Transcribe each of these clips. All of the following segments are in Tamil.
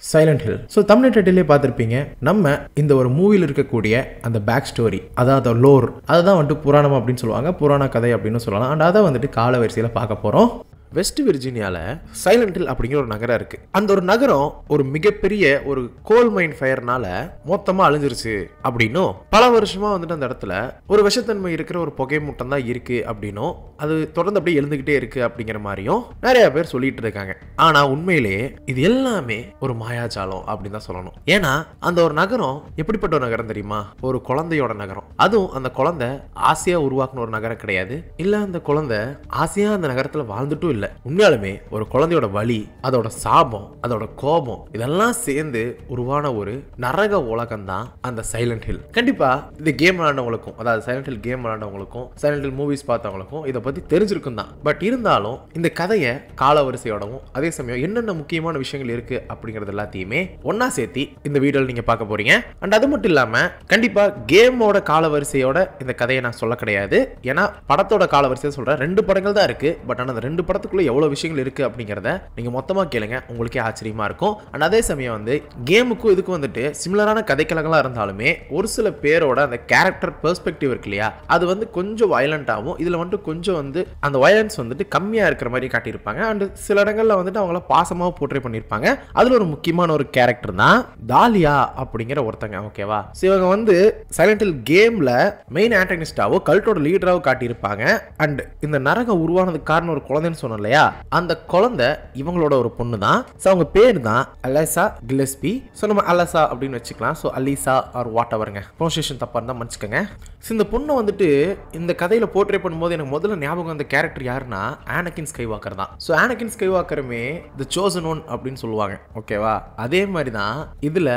Silent hill. ஸோ தமிழ் டைட்டிலே பார்த்துருப்பீங்க. நம்ம இந்த ஒரு மூவியில் இருக்கக்கூடிய அந்த பேக் ஸ்டோரி, அதாவது லோர், அதுதான் வந்துட்டு புராணம் அப்படின்னு சொல்லுவாங்க, புராண கதை அப்படின்னு சொல்லலாம். அண்ட் அதை வந்துட்டு கால வரிசையில் பார்க்க போகிறோம். வெஸ்ட் விர்ஜீனியாவில் சைலண்ட் ஹில் அப்படிங்கிற ஒரு நகரம் இருக்கு. அந்த ஒரு நகரம் ஒரு மிகப்பெரிய ஒரு கோல் மைன் ஃபயர்னால மொத்தமாக அழிஞ்சிருச்சு அப்படின்னும், பல வருஷமா வந்துட்டு அந்த இடத்துல ஒரு விஷத்தன்மை இருக்கிற ஒரு புகை மூட்டம் தான் இருக்கு அப்படின்னும், அது தொடர்ந்து அப்படியே எழுந்துகிட்டே இருக்கு அப்படிங்கிற மாதிரியும் நிறைய பேர் சொல்லிட்டு இருக்காங்க. ஆனா உண்மையிலேயே இது எல்லாமே ஒரு மாயாஜாலம் அப்படின்னு தான் சொல்லணும். ஏன்னா அந்த ஒரு நகரம் எப்படிப்பட்ட ஒரு நகரம் தெரியுமா? ஒரு குழந்தையோட நகரம். அதுவும் அந்த குழந்தை ஆசையா உருவாக்குன ஒரு நகரம் கிடையாது. இல்ல அந்த குழந்தை ஆசையா அந்த நகரத்துல வாழ்ந்துட்டும் இல்ல. உண்மையாலுமே ஒரு குழந்தையோட வலி, அதோட சாபம், அதோட கோபம் இதெல்லாம் சேர்ந்து உருவான ஒரு நரக உலகம் தான் அந்த சைலண்ட் ஹில். கண்டிப்பா இந்த கேம் விளையாண்டவங்களுக்கும், அதாவது சைலண்ட் ஹில் கேம் விளையாண்டவங்களுக்கும், சைலண்ட் ஹில் மூவிஸ் பார்த்தவங்களுக்கும் இதை பத்தி தெரிஞ்சிருக்கும் தான். பட் இருந்தாலும் இந்த கதையை காலவரிசையோடவும் அதே சமயம் என்னென்ன முக்கியமான விஷயங்கள் இருக்கு அப்படிங்கறது எல்லாத்தையுமே ஒன்னா சேர்த்து இந்த வீடியோல நீங்க பார்க்க போறீங்க. அண்ட் அது மட்டும் இல்லாம கண்டிப்பா கேமோட காலவரிசையோட இந்த கதையை நான் சொல்ல கிடையாது. ஏன்னா படத்தோட காலவரிசையை சொல்றேன். 2 படங்கள் தான் இருக்கு. பட் ஆனா அந்த 2 படத்துக்குள்ள எவ்வளவு விஷயங்கள் இருக்கு அப்படிங்கறத நீங்க மொத்தமா கேளுங்க, உங்களுக்கே ஆச்சரியமா இருக்கும். அண்ட் அதே சமயம் வந்து கேமுக்கும் இதுக்கும் வந்துட்டு சிமிலரான கதைக்களங்களா இருந்தாலுமே ஒரு சில பேரோட அந்த கேரக்டர் பெர்ஸ்பெக்டிவ் இருக்கு இல்லையா, அது வந்து கொஞ்சம் வயலண்டாகவும், இதுல வந்துட்டு கொஞ்சம் வந்து அந்த வயலன்ஸ் வந்துட்டு கம்மியா இருக்கிற மாதிரி காட்டியிருப்பாங்க. அண்ட் சில இடங்கள்ல வந்துட்டு அவங்கள பாசமாக போர்ட்ரே பண்ணியிருப்பாங்க. அதுல ஒரு முக்கியமான ஒரு கேரக்டர் தான் தாலியா அப்படிங்கிற ஒருத்தங்க. ஓகேவா? இவங்க வந்து சைலண்ட் ஹில் கேம்ல மெயின் ஆன்டகனிஸ்டாவோ கல்ட்டோட லீடராவோ காட்டியிருப்பாங்க. அண்ட் இந்த நரகம் உருவானதுக்கு காரணம் ஒரு குழந்தைன்னு சொன்னோம் இல்லையா, அந்த குழந்தை இவங்களோட ஒரு பொண்ணு தான். அவங்க பேர் தான் அலெசா கில்லஸ்பி. ஸோ நம்ம அலெசா அப்படின்னு வச்சுக்கலாம். ஸோ அலிசா ஆர் வாட் எவருங்க, ப்ரொனன்சியேஷன் தப்பா இருந்தால் மன்னிச்சுக்கோங்க. இந்த பொண்ணை வந்துட்டு இந்த கதையில போர்ட்ரே பண்ணும்போது எனக்கு முதல்ல ஞாபகம் அந்த கேரக்டர் யாருன்னா ஆனகின் ஸ்கைவாக்கர் தான். ஸோ ஆனகின் ஸ்கைவாக்கருமே தி சோசன் ஒன் அப்படின்னு சொல்லுவாங்க. ஓகேவா? அதே மாதிரி தான் இதுல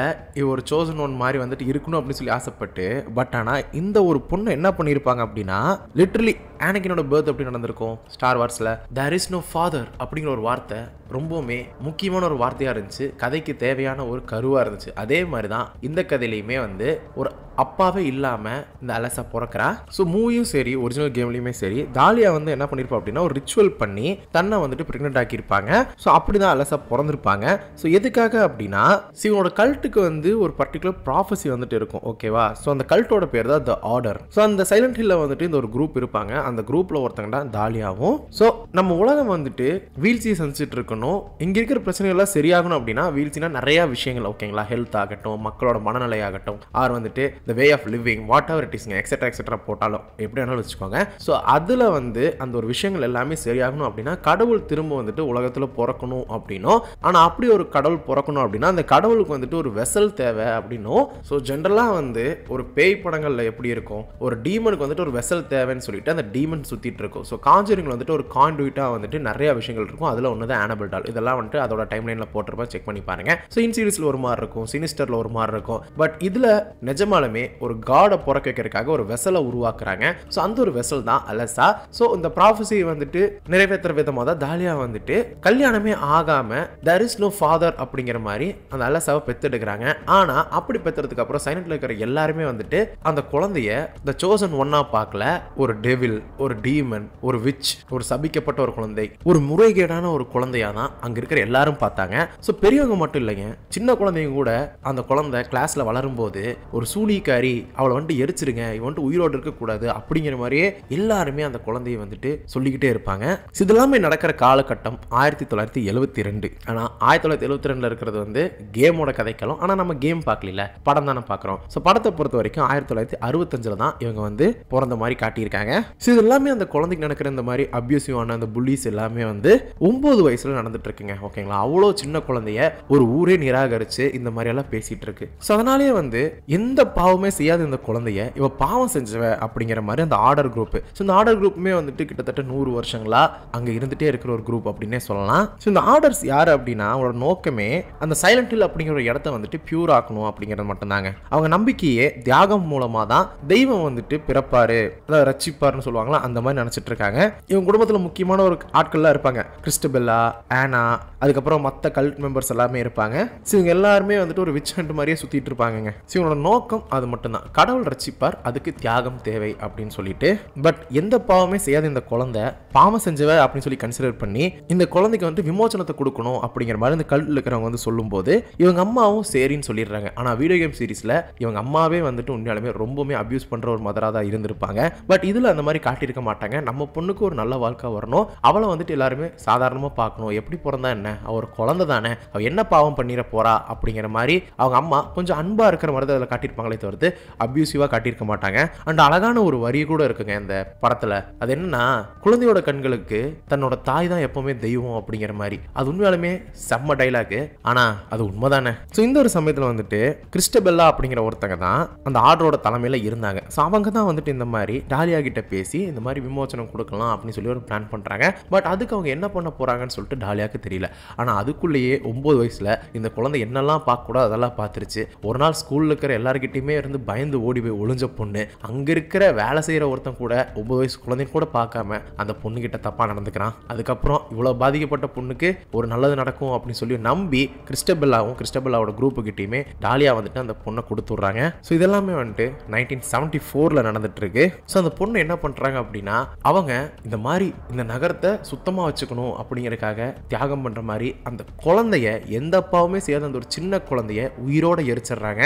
ஒரு சோசன் ஒன் மாதிரி வந்துட்டு இருக்கணும் அப்படின்னு சொல்லி ஆசைப்பட்டு, பட் ஆனா இந்த ஒரு பொண்ணு என்ன பண்ணியிருப்பாங்க அப்படின்னா, லிட்டரலி ஆனகினோட பர்த் எப்படி நடந்திருக்கும் ஸ்டார் வார்ஸ்ல, தேர் இஸ் நோ ஃபாதர் அப்படிங்கிற ஒரு வார்த்தை ரொம்பவுமே முக்கியமான ஒரு வார்த்தையா இருந்துச்சு. கதைக்கு தேவையான ஒரு கருவா இருந்துச்சு. அதே மாதிரி தான் இந்த கதையிலையுமே வந்து ஒரு அப்பாவே இல்லாம இந்த அலெசா பிறக்கிறா. ஸோ மூவியும் சரி ஒரிஜினல் கேம்லயுமே சரி தாலியா வந்து என்ன பண்ணிருப்பா அப்படின்னா ஒரு ரிச்சுவல் பண்ணி தன்னை வந்துட்டு பிரெக்னென்ட் ஆக்கியிருப்பாங்க. ஸோ அப்படிதான் அலெசா பிறந்திருப்பாங்க. ஸோ எதுக்காக அப்படின்னா இவனோட கல்ட்டுக்கு வந்து ஒரு பர்டிகுலர் ப்ராஃபஸி வந்துட்டு இருக்கும். ஓகேவா? ஸோ அந்த கல்ட்டோட பேர் தான் தி ஆர்டர். ஸோ அந்த சைலண்ட் ஹில்ல வந்துட்டு இந்த ஒரு குரூப் இருப்பாங்க. அந்த குரூப்ல ஒருத்தங்க தான் தாலியாவும். ஸோ நம்ம உலகம் வந்துட்டு வீழ்ச்சியை சந்திச்சுட்டு இருக்கணும். இங்க இருக்கிற பிரச்சனைகள் எல்லாம் சரியாகணும் அப்படின்னா, வீழ்ச்சினா நிறைய விஷயங்கள். ஓகேங்களா? ஹெல்த் ஆகட்டும், மக்களோட மனநிலை ஆகட்டும், ஆர் வந்துட்டு the way of living, whatever it is, etcetera etcetera போட்டாலும் எப்படி வேணாலும் வச்சுக்கோங்க. ஸோ அதில் வந்து அந்த ஒரு விஷயங்கள் எல்லாமே சரியாகணும் அப்படின்னா கடவுள் திரும்ப வந்துட்டு உலகத்தில் பிறக்கணும் அப்படின்னும், ஆனால் அப்படி ஒரு கடவுள் பிறக்கணும் அப்படின்னா அந்த கடவுளுக்கு வந்துட்டு ஒரு வெசல் தேவை அப்படின்னும். ஸோ ஜென்ரலாக வந்து ஒரு பேய் படங்களில் எப்படி இருக்கும், ஒரு டீமனுக்கு வந்துட்டு ஒரு வெசல் தேவைன்னு சொல்லிட்டு அந்த டீமன் சுற்றிட்டு இருக்கும். ஸோ காஞ்சரிங்கில் வந்துட்டு ஒரு கான்டுவிட்டாக வந்துட்டு நிறைய விஷயங்கள் இருக்கும். அதில் ஒன்று தான் ஆனபிள் டால். இதெல்லாம் வந்துட்டு அதோட டைம்லைனில் போட்டிருப்பா, செக் பண்ணி பாருங்க. ஸோ இன்சீரியஸில் ஒரு மாதிரி இருக்கும், சினிஸ்டரில் ஒரு மாதிரி இருக்கும். பட் இதில் நிஜமாலுமே ஒரு காடை பிறக்க வைக்கிறதுக்காக ஒரு வெசலை உருவாக்குறாங்க. ஸோ அந்த ஒரு வெசல் தான் அலெசா. ஸோ இந்த ப்ராஃபஸி வந்துட்டு நிறைவேற்ற விதமாக தான் தாலியா வந்துட்டு கல்யாணமே ஆகாம there is no father அப்படிங்கிற மாதிரி அந்த அலெசாவை பெத்தெடுக்கிறாங்க. ஆனா அப்படி பெத்ததுக்கு அப்புறம் சைலண்ட்ல இருக்கிற எல்லாருமே வந்துட்டு அந்த குழந்தைய தி சோசன் ஒன்னா பார்க்கல. ஒரு டெவில், ஒரு டீமன், ஒரு விச், ஒரு சபிக்கப்பட்ட ஒரு குழந்தை, ஒரு முறைகேடான ஒரு குழந்தையா தான் அங்க இருக்கிற எல்லாரும் பார்த்தாங்க. ஸோ பெரியவங்க மட்டும் இல்லைங்க, சின்ன குழந்தைங்க கூட அந்த குழந்தை கிளாஸ்ல வளரும் போது ஒரு சூனிக்காரி, அவளை வந்துட்டு எரிச்சிருங்க, இவன் வந்துட்டு உயிரோடு இருக்கக்கூடாது அப்படிங்கிற மாதிரியே எல்லாருமே அந்த குழந்தையை வந்துட்டு சொல்லிக்கிட்டே இருப்பாங்க. இதெல்லாமே நடக்கிற காலகட்டம் 1972. ஆனா 1972 இருக்கிறது வந்து கேமோட கதைக்களம். ஆனா நம்ம கேம் பார்க்கல, படம் தானே பார்க்குறோம். ஸோ படத்தை பொறுத்த வரைக்கும் 1965 தான் இவங்க வந்து பிறந்த மாதிரி காட்டியிருக்காங்க. ஸோ இது எல்லாமே அந்த குழந்தைக்கு நடக்கிற இந்த மாதிரி அப்யூசிவான அந்த புல்லிஸ் எல்லாமே வந்து 9 வயசுல நடந்துட்டு இருக்குங்க. ஓகேங்களா? அவ்வளோ சின்ன குழந்தைய ஒரு ஊரே நிராகரிச்சு இந்த மாதிரி எல்லாம் பேசிட்டு இருக்கு. ஸோ அதனாலேயே வந்து எந்த பாவமே செய்யாத இந்த குழந்தைய இவ பாவம் செஞ்சவ அப்படிங்கிற மாதிரி அந்த ஆர்டர் குரூப். ஸோ இந்த ஆர்டர் குரூப்புமே வந்துட்டு கிட்டத்தட்ட 100 வருஷங்களா அங்க இருந்துட்டே இருக்கிற ஒரு குரூப் அப்படின்னே சொல்லலாம். ஸோ இந்த ஆர்டர்ஸ் யாரு அப்படின்னா அவங்களோட நோக்கமே அந்த சைலண்ட் ஹில் அப்படிங்கிற ஒரு இடத்த வந்துட்டு பியூர் ஆக்கணும் அப்படிங்கிறது மட்டும்தாங்க. அவங்க நம்பிக்கையே தியாகம் மூலமா தான் தெய்வம் வந்துட்டு பிறப்பாரு, அதாவது ரட்சிப்பாருன்னு சொல்லுவாங்களா, அந்த மாதிரி நினைச்சிட்டு இருக்காங்க. இவங்க குடும்பத்துல முக்கியமான ஒரு ஆட்கள்லாம் இருப்பாங்க. கிறிஸ்டபெல்லா, ஆனா, அதுக்கப்புறம் மற்ற கல்ட் மெம்பர்ஸ் எல்லாமே இருப்பாங்க. ஸோ இவங்க எல்லாருமே வந்துட்டு ஒரு விச் ஹண்ட் மாதிரியே சுற்றிட்டு இருப்பாங்க. ஸோ இவங்களோட நோக்கம் அது மட்டும்தான், கடவுள் ரட்சிப்பார், அதுக்கு தியாகம் தேவை அப்படின்னு சொல்லிட்டு. பட் எந்த பாவமே செய்யாத இந்த குழந்தை பாவம் செஞ்சவ அப்படின்னு சொல்லி கன்சிடர் பண்ணி இந்த குழந்தைக்கு வந்து விமோச்சனத்தை கொடுக்கணும் அப்படிங்கிற மாதிரி இந்த கல்ட்டில் இருக்கிறவங்க வந்து சொல்லும்போது இவங்க அம்மாவும் சரின்னு சொல்லிடுறாங்க. ஆனால் வீடியோ கேம் சீரிஸில் இவங்க அம்மாவே வந்துட்டு உண்மையாலுமே ரொம்பவுமே அபியூஸ் பண்ணுற ஒரு மதராக தான் இருந்திருப்பாங்க. பட் இதில் அந்த மாதிரி காட்டியிருக்க மாட்டாங்க. நம்ம பொண்ணுக்கு ஒரு நல்ல வாழ்க்கை வரணும், அவளை வந்துட்டு எல்லாருமே சாதாரணமாக பார்க்கணும், எப்படி பிறந்தா என்ன, அவ ஒரு குழந்தை தானே, அவள் என்ன பாவம் பண்ணிட போறா அப்படிங்கிற மாதிரி அவங்க அம்மா கொஞ்சம் அன்பாக இருக்கிற மாதிரி தான் அதில் காட்டியிருப்பாங்களே தவிர்த்து அபியூசிவாக காட்டியிருக்க மாட்டாங்க. அண்ட் அழகான ஒரு வரி கூட இருக்குங்க இந்த படத்தில். அது என்னன்னா, குழந்தையோட கண்களுக்கு தன்னோட தாய் தான் எப்பவுமே தெய்வம் அப்படிங்கிற மாதிரி. அது உண்மையாலுமே செம்ம டைலாக். ஆனா அது உண்மைதானே. ஸோ இந்த ஒரு சமயத்தில் வந்துட்டு கிறிஸ்டபெல்லா அப்படிங்கிற ஒருத்தங்க தான் அந்த ஆர்டரோட தலைமையில இருந்தாங்க. ஸோ அவங்க தான் வந்துட்டு இந்த மாதிரி டாலியா கிட்ட பேசி இந்த மாதிரி விமோச்சனம் கொடுக்கலாம் அப்படின்னு சொல்லி ஒரு பிளான் பண்றாங்க. பட் அதுக்கு அவங்க என்ன பண்ண போறாங்கன்னு சொல்லிட்டு டாலியாக்கு தெரியல. ஆனா அதுக்குள்ளேயே 9 வயசுல இந்த குழந்தை என்னெல்லாம் பார்க்க கூட அதெல்லாம் பார்த்துருச்சு. ஒரு நாள் ஸ்கூல்ல இருக்கிற எல்லார்கிட்டயுமே இருந்து பயந்து ஓடி போய் ஒளிஞ்ச பொண்ணு அங்க இருக்கிற வேலை செய்யற ஒருத்தன் கூட 9 வயசு குழந்தைங்க கூட பார்க்காம அந்த பொண்ணு கிட்ட தப்பா நடந்துக்கிறான். அதுக்கப்புறம் இவ்வளவு பாதிக்கப்பட்ட பொண்ணுக்கு ஒரு நல்லது நடக்கும் அப்படின்னு சொல்லி நம்பி கிறிஸ்டபெல்லாவோட குரூப்பு கிட்டயுமே டாலியா வந்துட்டு அந்த பொண்ணை கொடுத்துடுறாங்க. ஸோ இதெல்லாமே வந்துட்டு 1974 நடந்துட்டு இருக்கு. ஸோ அந்த பொண்ணு என்ன பண்றாங்க அப்படின்னா, அவங்க இந்த மாதிரி இந்த நகரத்தை சுத்தமா வச்சுக்கணும் அப்படிங்கறதுக்காக தியாகம் பண்ற மாதிரி அந்த குழந்தைய, எந்த பாவமே செய்யாத அந்த ஒரு சின்ன குழந்தைய உயிரோட எரிச்சிடுறாங்க.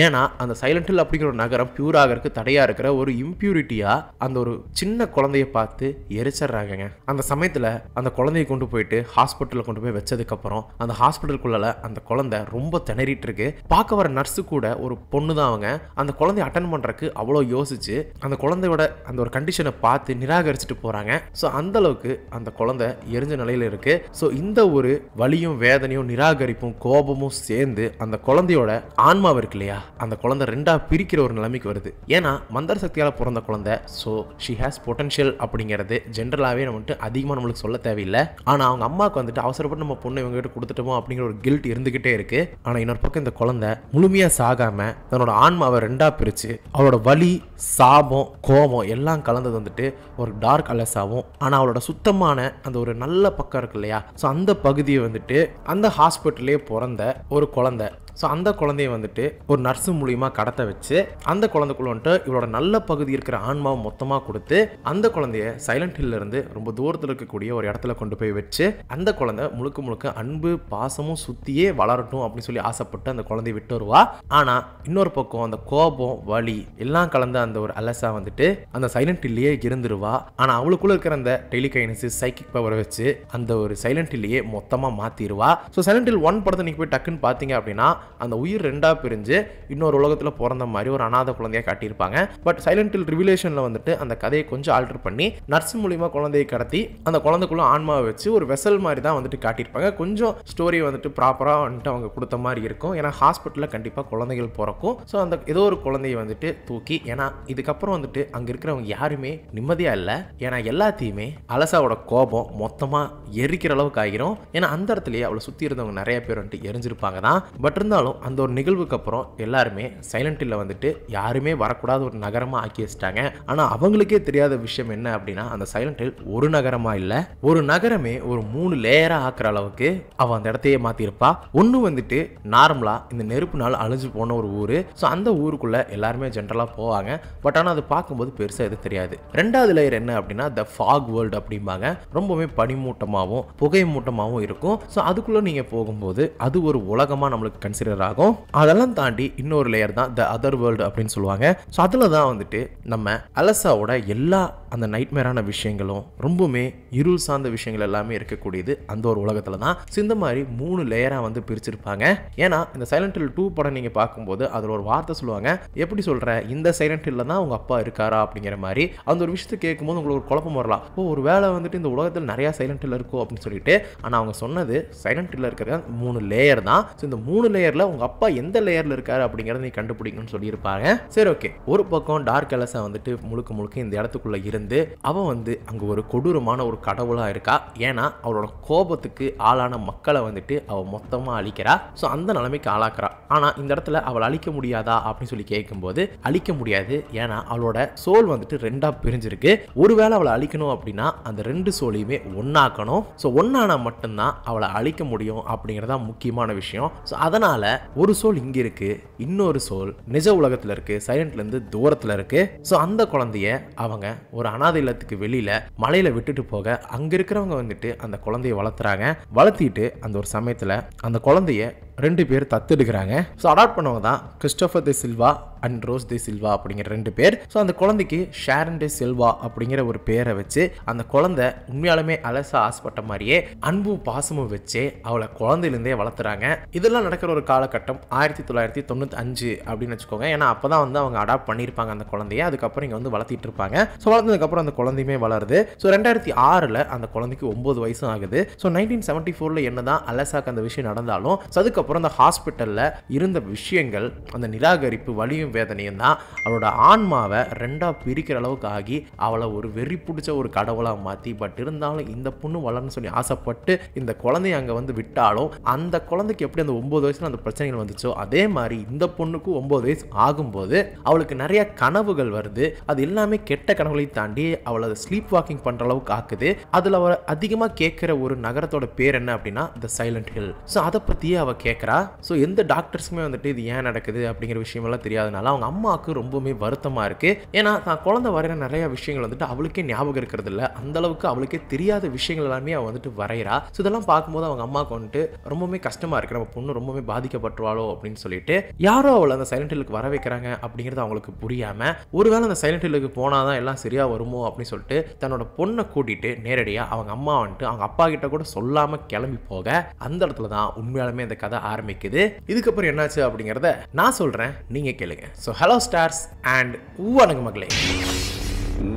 ஏன்னா அந்த சைலண்ட் ஹில் அப்படிங்கிற ஒரு நகரம் பியூர் ஆகிறதுக்கு தடையா இருக்கிற ஒரு இம்பியூரிட்டியா அந்த ஒரு சின்ன குழந்தைய பார்த்து எரிச்சிடுறாங்க. அந்த சமயத்துல அந்த குழந்தைய கொண்டு போயிட்டு ஹாஸ்பிட்டலில் கொண்டு போய் வச்சதுக்கு அப்புறம் அந்த ஹாஸ்பிட்டலுக்குள்ள அந்த குழந்தை ரொம்ப திணறிட்டு இருக்கு. பார்க்க வர நர்ஸு கூட ஒரு பொண்ணு தான். அவங்க அந்த குழந்தைய அட்டன் பண்றதுக்கு அவ்வளோ யோசிச்சு அந்த குழந்தையோட அந்த ஒரு கண்டிஷனை பார்த்து நிராகரிச்சுட்டு போறாங்க. ஸோ அந்த அளவுக்கு அந்த குழந்தை எரிஞ்ச நிலையில இருக்கு. ஸோ இந்த ஒரு வலியும் வேதனையும் நிராகரிப்பும் கோபமும் சேர்ந்து அந்த குழந்தையோட ஆன்மாவை இருக்கு இல்லையா, அந்த குழந்தை ரெண்டா பிரிக்கிற ஒரு நிலைமைக்கு வருது. ஏன்னா மந்திர சக்தியால பிறந்த குழந்தை. ஸோ ஷி ஹேஸ் பொட்டன்ஷியல் அப்படிங்கிறது ஜென்ரலாகவே வந்துட்டு அதிகமாக நம்மளுக்கு சொல்ல தேவையில்லை. ஆனால் அவங்க அம்மாவுக்கு வந்துட்டு அவசரப்பட்டு நம்ம பொண்ணு இவங்க கிட்ட கொடுத்துட்டோமோ அப்படிங்கிற ஒரு கில்ட் இருந்துகிட்டே இருக்கு. ஆனால் இன்னொரு பக்கம் இந்த குழந்தை முழுமையா சாகாம தன்னோட ஆன்மாவை ரெண்டா பிரிச்சு அவளோட வலி, சாபம், கோபம் எல்லாம் கலந்தது வந்துட்டு ஒரு டார்க் அலசாவும், ஆனால் அவளோட சுத்தமான அந்த ஒரு நல்ல பக்கம் இருக்கு இல்லையா, ஸோ அந்த பகுதியை வந்துட்டு அந்த ஹாஸ்பிட்டலே பிறந்த ஒரு குழந்தை. ஸோ அந்த குழந்தைய வந்துட்டு ஒரு நர்ஸு மூலியமா கடத்த வச்சு அந்த குழந்தைக்குள்ள வந்துட்டு இவளோட நல்ல பகுதி இருக்கிற ஆன்மாவை மொத்தமாக கொடுத்து அந்த குழந்தைய சைலண்ட் ஹில்ல இருந்து ரொம்ப தூரத்தில் இருக்கக்கூடிய ஒரு இடத்துல கொண்டு போய் வச்சு அந்த குழந்தை முழுக்க முழுக்க அன்பு பாசமும் சுத்தியே வளரட்டும் அப்படின்னு சொல்லி ஆசைப்பட்டு அந்த குழந்தைய விட்டு வருவா. ஆனா இன்னொரு பக்கம் அந்த கோபம், வலி எல்லாம் கலந்த அந்த ஒரு அலசா வந்துட்டு அந்த சைலண்ட் ஹில்லையே இருந்துருவா. ஆனா அவளுக்குள்ள இருக்கிற அந்த டெலிகைனசிஸ், சைக்கிக் பவரை வச்சு அந்த ஒரு சைலண்ட் ஹில்லையே மொத்தமா மாத்திடுவா. ஸோ சைலண்ட் ஹில் 1 படத்தை நீங்க போய் டக்குன்னு பாத்தீங்க அப்படின்னா அந்த உயிர் ரெண்டா பிரிஞ்சு இன்னொரு உலகத்துல பிறந்த மாதிரி ஒரு அநாத குழந்தையா காட்டியிருப்பாங்க. பட் சைலண்ட் ஹில் ரிவிலேஷன்ல வந்துட்டு அந்த கதையை கொஞ்சம் ஆல்டர் பண்ணி நர்ஸ் மூலியமா குழந்தையை கடத்தி அந்த குழந்தைக்குள்ள ஆன்மாவை வச்சு ஒரு வெசல் மாதிரி தான் வந்துட்டு காட்டியிருப்பாங்க. கொஞ்சம் ஸ்டோரி வந்துட்டு ப்ராப்பரா வந்துட்டு அவங்க கொடுத்த மாதிரி இருக்கும். ஏன்னா ஹாஸ்பிட்டல்ல கண்டிப்பா குழந்தைகள் பிறக்கும். ஸோ அந்த ஏதோ ஒரு குழந்தையை வந்துட்டு தூக்கி, ஏன்னா இதுக்கப்புறம் வந்துட்டு அங்க இருக்கிறவங்க யாருமே நிம்மதியா இல்லை. ஏன்னா எல்லாத்தையுமே அலசாவோட கோபம் மொத்தமா எரிக்கிற அளவுக்கு ஆகிரும். ஏன்னா அந்த இடத்துலயே அவளை சுத்தி இருந்தவங்க நிறைய பேர் வந்துட்டு எரிஞ்சிருப்பாங்க தான். பட் இருந்தாலும் அந்த ஒரு நிகழ்வுக்கு அப்புறம் எல்லாருமே சைலண்ட் ஹில்ல வந்துட்டு யாருமே வரக்கூடாத ஒரு நகரமா ஆக்கி வச்சிட்டாங்க. ஆனா அவங்களுக்கே தெரியாத விஷயம் என்ன அப்படின்னா, அந்த சைலண்ட் ஹில் ஒரு நகரமா இல்ல, ஒரு நகரமே ஒரு 3 லேயரா ஆக்குற அளவுக்கு அவ அந்த இடத்தையே மாத்திருப்பா. ஒண்ணு வந்துட்டு நார்மலா இந்த நெருப்புனால அழிஞ்சு போன ஒரு ஊரு. ஸோ அந்த ஊருக்குள்ள எல்லாருமே ஜென்ரலா போவாங்க. பட் ஆனா அது பார்க்கும்போது பெருசா எது தெரியாது. ரெண்டாவது லேயர் என்ன அப்படின்னா த ஃபாக் வேர்ல்டு அப்படிம்பாங்க. ரொம்பவே பனிமூட்டமாகவும் புகை மூட்டமாகவும் இருக்கும். ஸோ அதுக்குள்ள நீங்க போகும்போது அது ஒரு உலகமா நம்மளுக்கு கன்சிடர் ஆகும். அதெல்லாம் தாண்டி இன்னொரு லேயர் தான் த அதர் வேர்ல்டு அப்படின்னு சொல்லுவாங்க. ஸோ அதில் தான் வந்துட்டு நம்ம அலசாவோட எல்லா அந்த நைட்மேரான விஷயங்களும் ரொம்பவுமே இருள் சார்ந்த விஷயங்கள் எல்லாமே இருக்கக்கூடியது அந்த ஒரு உலகத்துல தான். இந்த மாதிரி 3 லேயரா வந்து பிரிச்சிருப்பாங்க. ஏன்னா இந்த சைலண்ட் ஹில் 2 படம் நீங்க பார்க்கும்போது அதில் ஒரு வார்த்தை சொல்லுவாங்க, எப்படி சொல்ற, இந்த சைலண்ட் ஹில்ல தான் உங்க அப்பா இருக்காரா அப்படிங்கிற மாதிரி. அந்த ஒரு விஷயத்தை கேட்கும்போது உங்களுக்கு ஒரு குழப்பம் வரலாம், ஒரு வேளை வந்துட்டு இந்த உலகத்தில் நிறைய சைலண்ட் ஹில் இருக்கும் அப்படின்னு சொல்லிட்டு. ஆனால் அவங்க சொன்னது சைலண்ட் ஹில்ல இருக்கிற 3 லேயர் தான். இந்த 3 லேயர் லேயர்ல உங்க அப்பா எந்த லேயர்ல இருக்காரு அப்படிங்கறத நீ கண்டுபிடிக்கணும்னு சொல்லியிருப்பாங்க. சரி ஓகே, ஒரு பக்கம் டார்க் எலசா வந்துட்டு முழுக்க இந்த இடத்துக்குள்ள இருந்து அவன் வந்து அங்க ஒரு கொடூரமான ஒரு கடவுளா இருக்கா. ஏன்னா அவளோட கோபத்துக்கு ஆளான மக்களை வந்துட்டு அவ மொத்தமா அழிக்கிறா. ஸோ அந்த நிலைமைக்கு ஆளாக்குறா. ஆனா இந்த இடத்துல அவளை அழிக்க முடியாதா அப்படின்னு சொல்லி கேட்கும்போது அழிக்க முடியாது. ஏன்னா அவளோட சோல் வந்துட்டு ரெண்டா பிரிஞ்சிருக்கு. ஒருவேளை அவளை அழிக்கணும் அப்படின்னா அந்த ரெண்டு சோலையுமே ஒன்னாக்கணும். ஸோ ஒன்னானா மட்டும்தான் அவளை அழிக்க முடியும் அப்படிங்கிறதா முக்கியமான விஷயம். ஸோ அதனால ஒரு சோல் இங்க இருக்கு, இன்னொரு சோல் நிஜ உலகத்துல இருக்கு, சைலண்ட்ல இருந்து தூரத்துல இருக்கு. ஸோ அந்த குழந்தைய அவங்க ஒரு அனாதை இல்லத்துக்கு வெளியில மலையில விட்டுட்டு போக அங்க இருக்கிறவங்க வந்துட்டு அந்த குழந்தைய வளர்த்துறாங்க. வளர்த்திட்டு அந்த ஒரு சமயத்துல அந்த குழந்தைய 2 பேர் தத்தெடுக்கிறாங்க. ஸோ அடாப்ட் பண்ணவங்க தான் Christopher de Silva and Rose de Silva அப்படிங்கிற 2 பேர். ஸோ அந்த குழந்தைக்கு ஷாரன் டி சில்வா அப்படிங்கிற ஒரு பேரை வச்சு அந்த குழந்தை உண்மையாலுமே அலசா ஆசைப்பட்ட மாதிரியே அன்பும் பாசமும் வச்சு அவளை குழந்தையிலேருந்தே வளர்த்துறாங்க. இதெல்லாம் நடக்கிற ஒரு காலகட்டம் 1995 அப்படின்னு வச்சுக்கோங்க. ஏன்னா அப்பதான் வந்து அவங்க அடாப்ட் பண்ணியிருப்பாங்க அந்த குழந்தைய. அதுக்கப்புறம் இங்கே வந்து வளர்த்திட்டு இருப்பாங்க. ஸோ வளர்த்ததுக்கப்புறம் அந்த குழந்தையுமே வளருது. ஸோ 2006 அந்த குழந்தைக்கு 9 வயசும் ஆகுது. ஸோ 1974 என்னதான் அலசாக்கு அந்த விஷயம் நடந்தாலும் அதுக்கப்புறம் அந்த ஹாஸ்பிட்டல்ல இருந்த விஷயங்கள், அந்த நிராகரிப்பு, வலியும் வேதனையும் தான் அவளோட ஆன்மாவை ரெண்டா பிரிக்கிற அளவுக்கு ஆகி அவளை ஒரு வெறி பிடிச்ச ஒரு கடவுளா மாத்தி, பட் இருந்தாலும் இந்த பொண்ணு வளர்ன்னு சொல்லி ஆசைப்பட்டு இந்த குழந்தைய அங்க வந்து விட்டாலும் அந்த குழந்தைக்கு எப்படி அந்த 9 வயசுல அந்த பிரச்சனைகள் வந்துச்சோ அதே மாதிரி இந்த பொண்ணுக்கு 9 வயசு ஆகும்போது அவளுக்கு நிறைய கனவுகள் வருது. அது எல்லாமே கெட்ட கனவுகளை தாண்டி அவளை ஸ்லீப் வாக்கிங் பண்ற அளவுக்கு ஆக்குது. அதுல அவ அதிகமா கேட்கிற ஒரு நகரத்தோட பேர் என்ன அப்படின்னா தி சைலண்ட் ஹில். ஸோ அதை பத்தியே அவ கேட்கறா. ஸோ எந்த டாக்டர்ஸுமே வந்துட்டு இது ஏன் நடக்குது அப்படிங்கிற விஷயம் எல்லாம் தெரியாதனால அவங்க அம்மாவுக்கு ரொம்பவுமே வருத்தமா இருக்கு. ஏன்னா தான் குழந்தை வரைகிற நிறைய விஷயங்கள் வந்துட்டு அவளுக்கே ஞாபகம் இருக்கிறது இல்லை. அந்த அளவுக்கு அவளுக்கே தெரியாத விஷயங்கள் எல்லாமே அவ வந்துட்டு வரைகிறா. ஸோ இதெல்லாம் பார்க்கும்போது அவங்க அம்மாவுக்கு வந்துட்டு ரொம்பவுமே கஷ்டமா இருக்கு. நம்ம பொண்ணு ரொம்பவே பாதிக்கப்பட்டுருவாளோ அப்படின்னு சொல்லிட்டு யாரோ அவளை அந்த சைலண்ட் ஹில்லுக்கு வர வைக்கிறாங்க அப்படிங்கிறது அவங்களுக்கு புரியாம, ஒருவேளை அந்த சைலண்ட் ஹில்லுக்கு போனாதான் எல்லாம் சரியா வருமோ அப்படின்னு சொல்லிட்டு தன்னோட பொண்ணை கூட்டிட்டு நேரடியா அவங்க அம்மா வந்துட்டு அவங்க அப்பா கிட்ட கூட சொல்லாம கிளம்பி போக அந்த இடத்துல தான் உண்மையாலுமே அந்த கதை ஆரம்பிக்குது. இதுக்கப்புறம் என்னாச்சு அப்படிங்கறத நான் சொல்றேன், நீங்க கேளுங்க. சோ ஹலோ ஸ்டார்ஸ் அண்ட் வணக்கம் மகளே.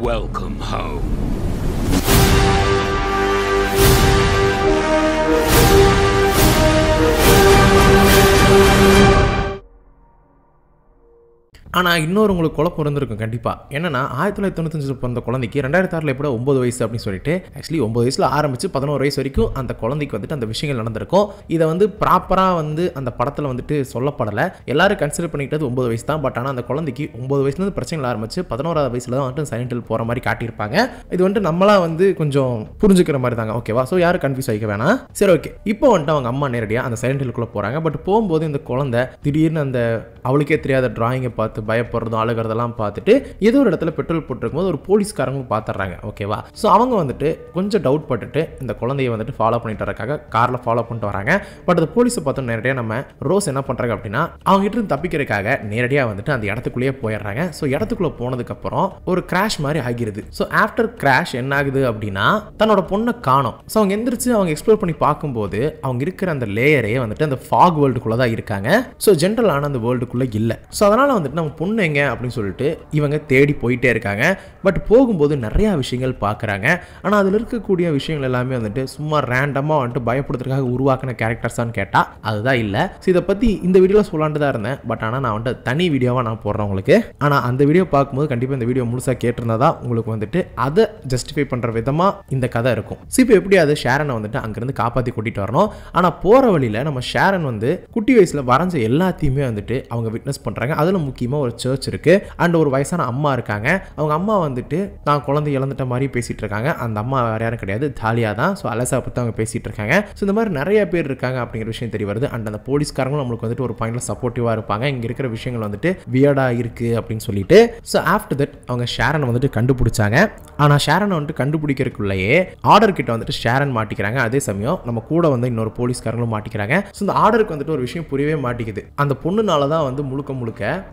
Welcome home. ஆனால் இன்னொரு உங்களுக்கு குழப்பம் இருந்திருக்கும் கண்டிப்பாக. என்னன்னா 1995 பிறந்த குழந்தைக்கு 2006 எப்போ 9 வயசு அப்படின்னு சொல்லிட்டு ஆக்சுவலி 9 வயசில் ஆரம்பிச்சு 11 வயசு வரைக்கும் அந்த குழந்தைக்கு வந்துட்டு அந்த விஷயங்கள் நடந்திருக்கும். இதை வந்து ப்ராப்பராக வந்து அந்த படத்தில் வந்துட்டு சொல்லப்படலை. எல்லாரும் கன்சிடர் பண்ணிக்கிட்டது 9 வயசு தான். பட் ஆனால் அந்த குழந்தைக்கு 9 வயசுலேருந்து பிரச்சனைகள் ஆரம்பிச்சு 11வது வயசில் தான் வந்துட்டு சைலண்ட் ஹில் போகிற மாதிரி காட்டியிருப்பாங்க. இது வந்துட்டு நம்மளாம் வந்து கொஞ்சம் புரிஞ்சுக்கிற மாதிரி தாங்க, ஓகேவா? ஸோ யாரும் கன்ஃபியூஸ் ஆகிக்க வேணாம். சரி ஓகே, இப்போ வந்துட்டு அவங்க அம்மா நேரடியாக அந்த சைலண்ட் ஹில்லுக்குள்ளே போகிறாங்க. பட் போகும்போது இந்த குழந்தை திடீர்னு அந்த அவளுக்கே தெரியாத டிராயிங்கை பார்த்து பயப்படுறதும் அழுகிறதெல்லாம் பார்த்துட்டு ஏதோ ஒரு இடத்துல பெட்ரோல் போட்டுருக்கும் போது ஒரு போலீஸ்காரங்களும் பார்த்துறாங்க, ஓகேவா? ஸோ அவங்க வந்துட்டு கொஞ்சம் டவுட் பட்டுட்டு இந்த குழந்தைய வந்துட்டு ஃபாலோ பண்ணிட்டு வரக்காக காரில் ஃபாலோ பண்ணிட்டு வராங்க. பட் அந்த போலீஸை பார்த்தோம் நேரடியாக நம்ம ரோஸ் என்ன பண்ணுறாங்க அப்படின்னா அவங்க கிட்ட இருந்து தப்பிக்கிறதுக்காக நேரடியாக வந்துட்டு அந்த இடத்துக்குள்ளேயே போயிடுறாங்க. ஸோ இடத்துக்குள்ளே போனதுக்கப்புறம் ஒரு கிராஷ் மாதிரி ஆகிருது. ஸோ ஆஃப்டர் கிராஷ் என்ன ஆகுது அப்படின்னா தன்னோட பொண்ணை காணோம். ஸோ அவங்க எந்திரிச்சு அவங்க எக்ஸ்ப்ளோர் பண்ணி பார்க்கும்போது அவங்க இருக்கிற அந்த லேயரே வந்துட்டு அந்த ஃபாக் வேர்ல்டுக்குள்ளே தான் இருக்காங்க. ஸோ ஜென்ரலான அந்த வேர்ல்டுக்குள்ளே இல்லை. ஸோ அதனால் வந்துட்டு நம்ம பொண்ணு எங்க அப்படின்னு சொல்லிட்டு இவங்க தேடி போயிட்டே இருக்காங்க. பட் போகும்போது நிறையா விஷயங்கள் பார்க்குறாங்க. ஆனால் அதில் இருக்கக்கூடிய விஷயங்கள் எல்லாமே வந்துட்டு சும்மா ரேண்டமாக வந்துட்டு பயப்படுறதுக்காக உருவாக்கின கேரக்டர்ஸான்னு கேட்டால் அதுதான் இல்லை. ஸோ இதை பற்றி இந்த வீடியோவில் சொல்லாண்டு தான் இருந்தேன். பட் ஆனால் நான் வந்துட்டு தனி வீடியோவாக நான் போடுறேன் உங்களுக்கு. ஆனால் அந்த வீடியோ பார்க்கும்போது கண்டிப்பாக இந்த வீடியோ முழுசாக கேட்டிருந்தா தான் உங்களுக்கு வந்துட்டு அதை ஜஸ்டிஃபை பண்ணுற விதமாக இந்த கதை இருக்கும். ஸோ இப்போ எப்படியாவது ஷேரனை வந்துட்டு அங்கேருந்து காப்பாற்றி கூட்டிகிட்டு வரணும். ஆனால் போகிற வழியில் நம்ம ஷேரன் வந்து குட்டி வயசில் வரைஞ்ச எல்லாத்தையுமே வந்துட்டு அவங்க விட்னஸ் பண்ணுறாங்க. அதில் முக்கியமாக ஒரு சர்ச் இருக்கு அண்ட் ஒரு வயசான அம்மா இருக்காங்க. அவங்க அம்மா வந்துட்டு நான் குழந்தை இழந்துட்ட மாதிரி பேசிட்டு இருக்காங்க. அந்த அம்மா வேற யாரும் கிடையாது, தாலியா தான். ஸோ அலசா பற்றி அவங்க பேசிட்டு இருக்காங்க. ஸோ இந்த மாதிரி நிறைய பேர் இருக்காங்க அப்படிங்கிற விஷயம் தெரிய வருது. அண்ட் அந்த போலீஸ்காரங்களும் நம்மளுக்கு வந்துட்டு ஒரு பாயிண்ட்ல சப்போர்ட்டிவா இருப்பாங்க. இங்க இருக்கிற விஷயங்கள் வந்துட்டு வியர்டா இருக்கு அப்படின்னு சொல்லிட்டு. ஸோ ஆஃப்டர் தட் அவங்க ஷேரனை வந்துட்டு கண்டுபிடிச்சாங்க. ஆனால் ஷேரனை வந்துட்டு கண்டுபிடிக்கிறதுக்குள்ளேயே ஆர்டர் கிட்ட வந்துட்டு ஷேரன் மாட்டிக்கிறாங்க. அதே சமயம் நம்ம கூட வந்து இன்னொரு போலீஸ்காரங்களும் மாட்டிக்கிறாங்க. ஸோ இந்த ஆர்டருக்கு வந்துட்டு ஒரு விஷயம் புரியவே மாட்டேங்குது. அந்த பொண்ணுனால தான் வந்து முழுக்க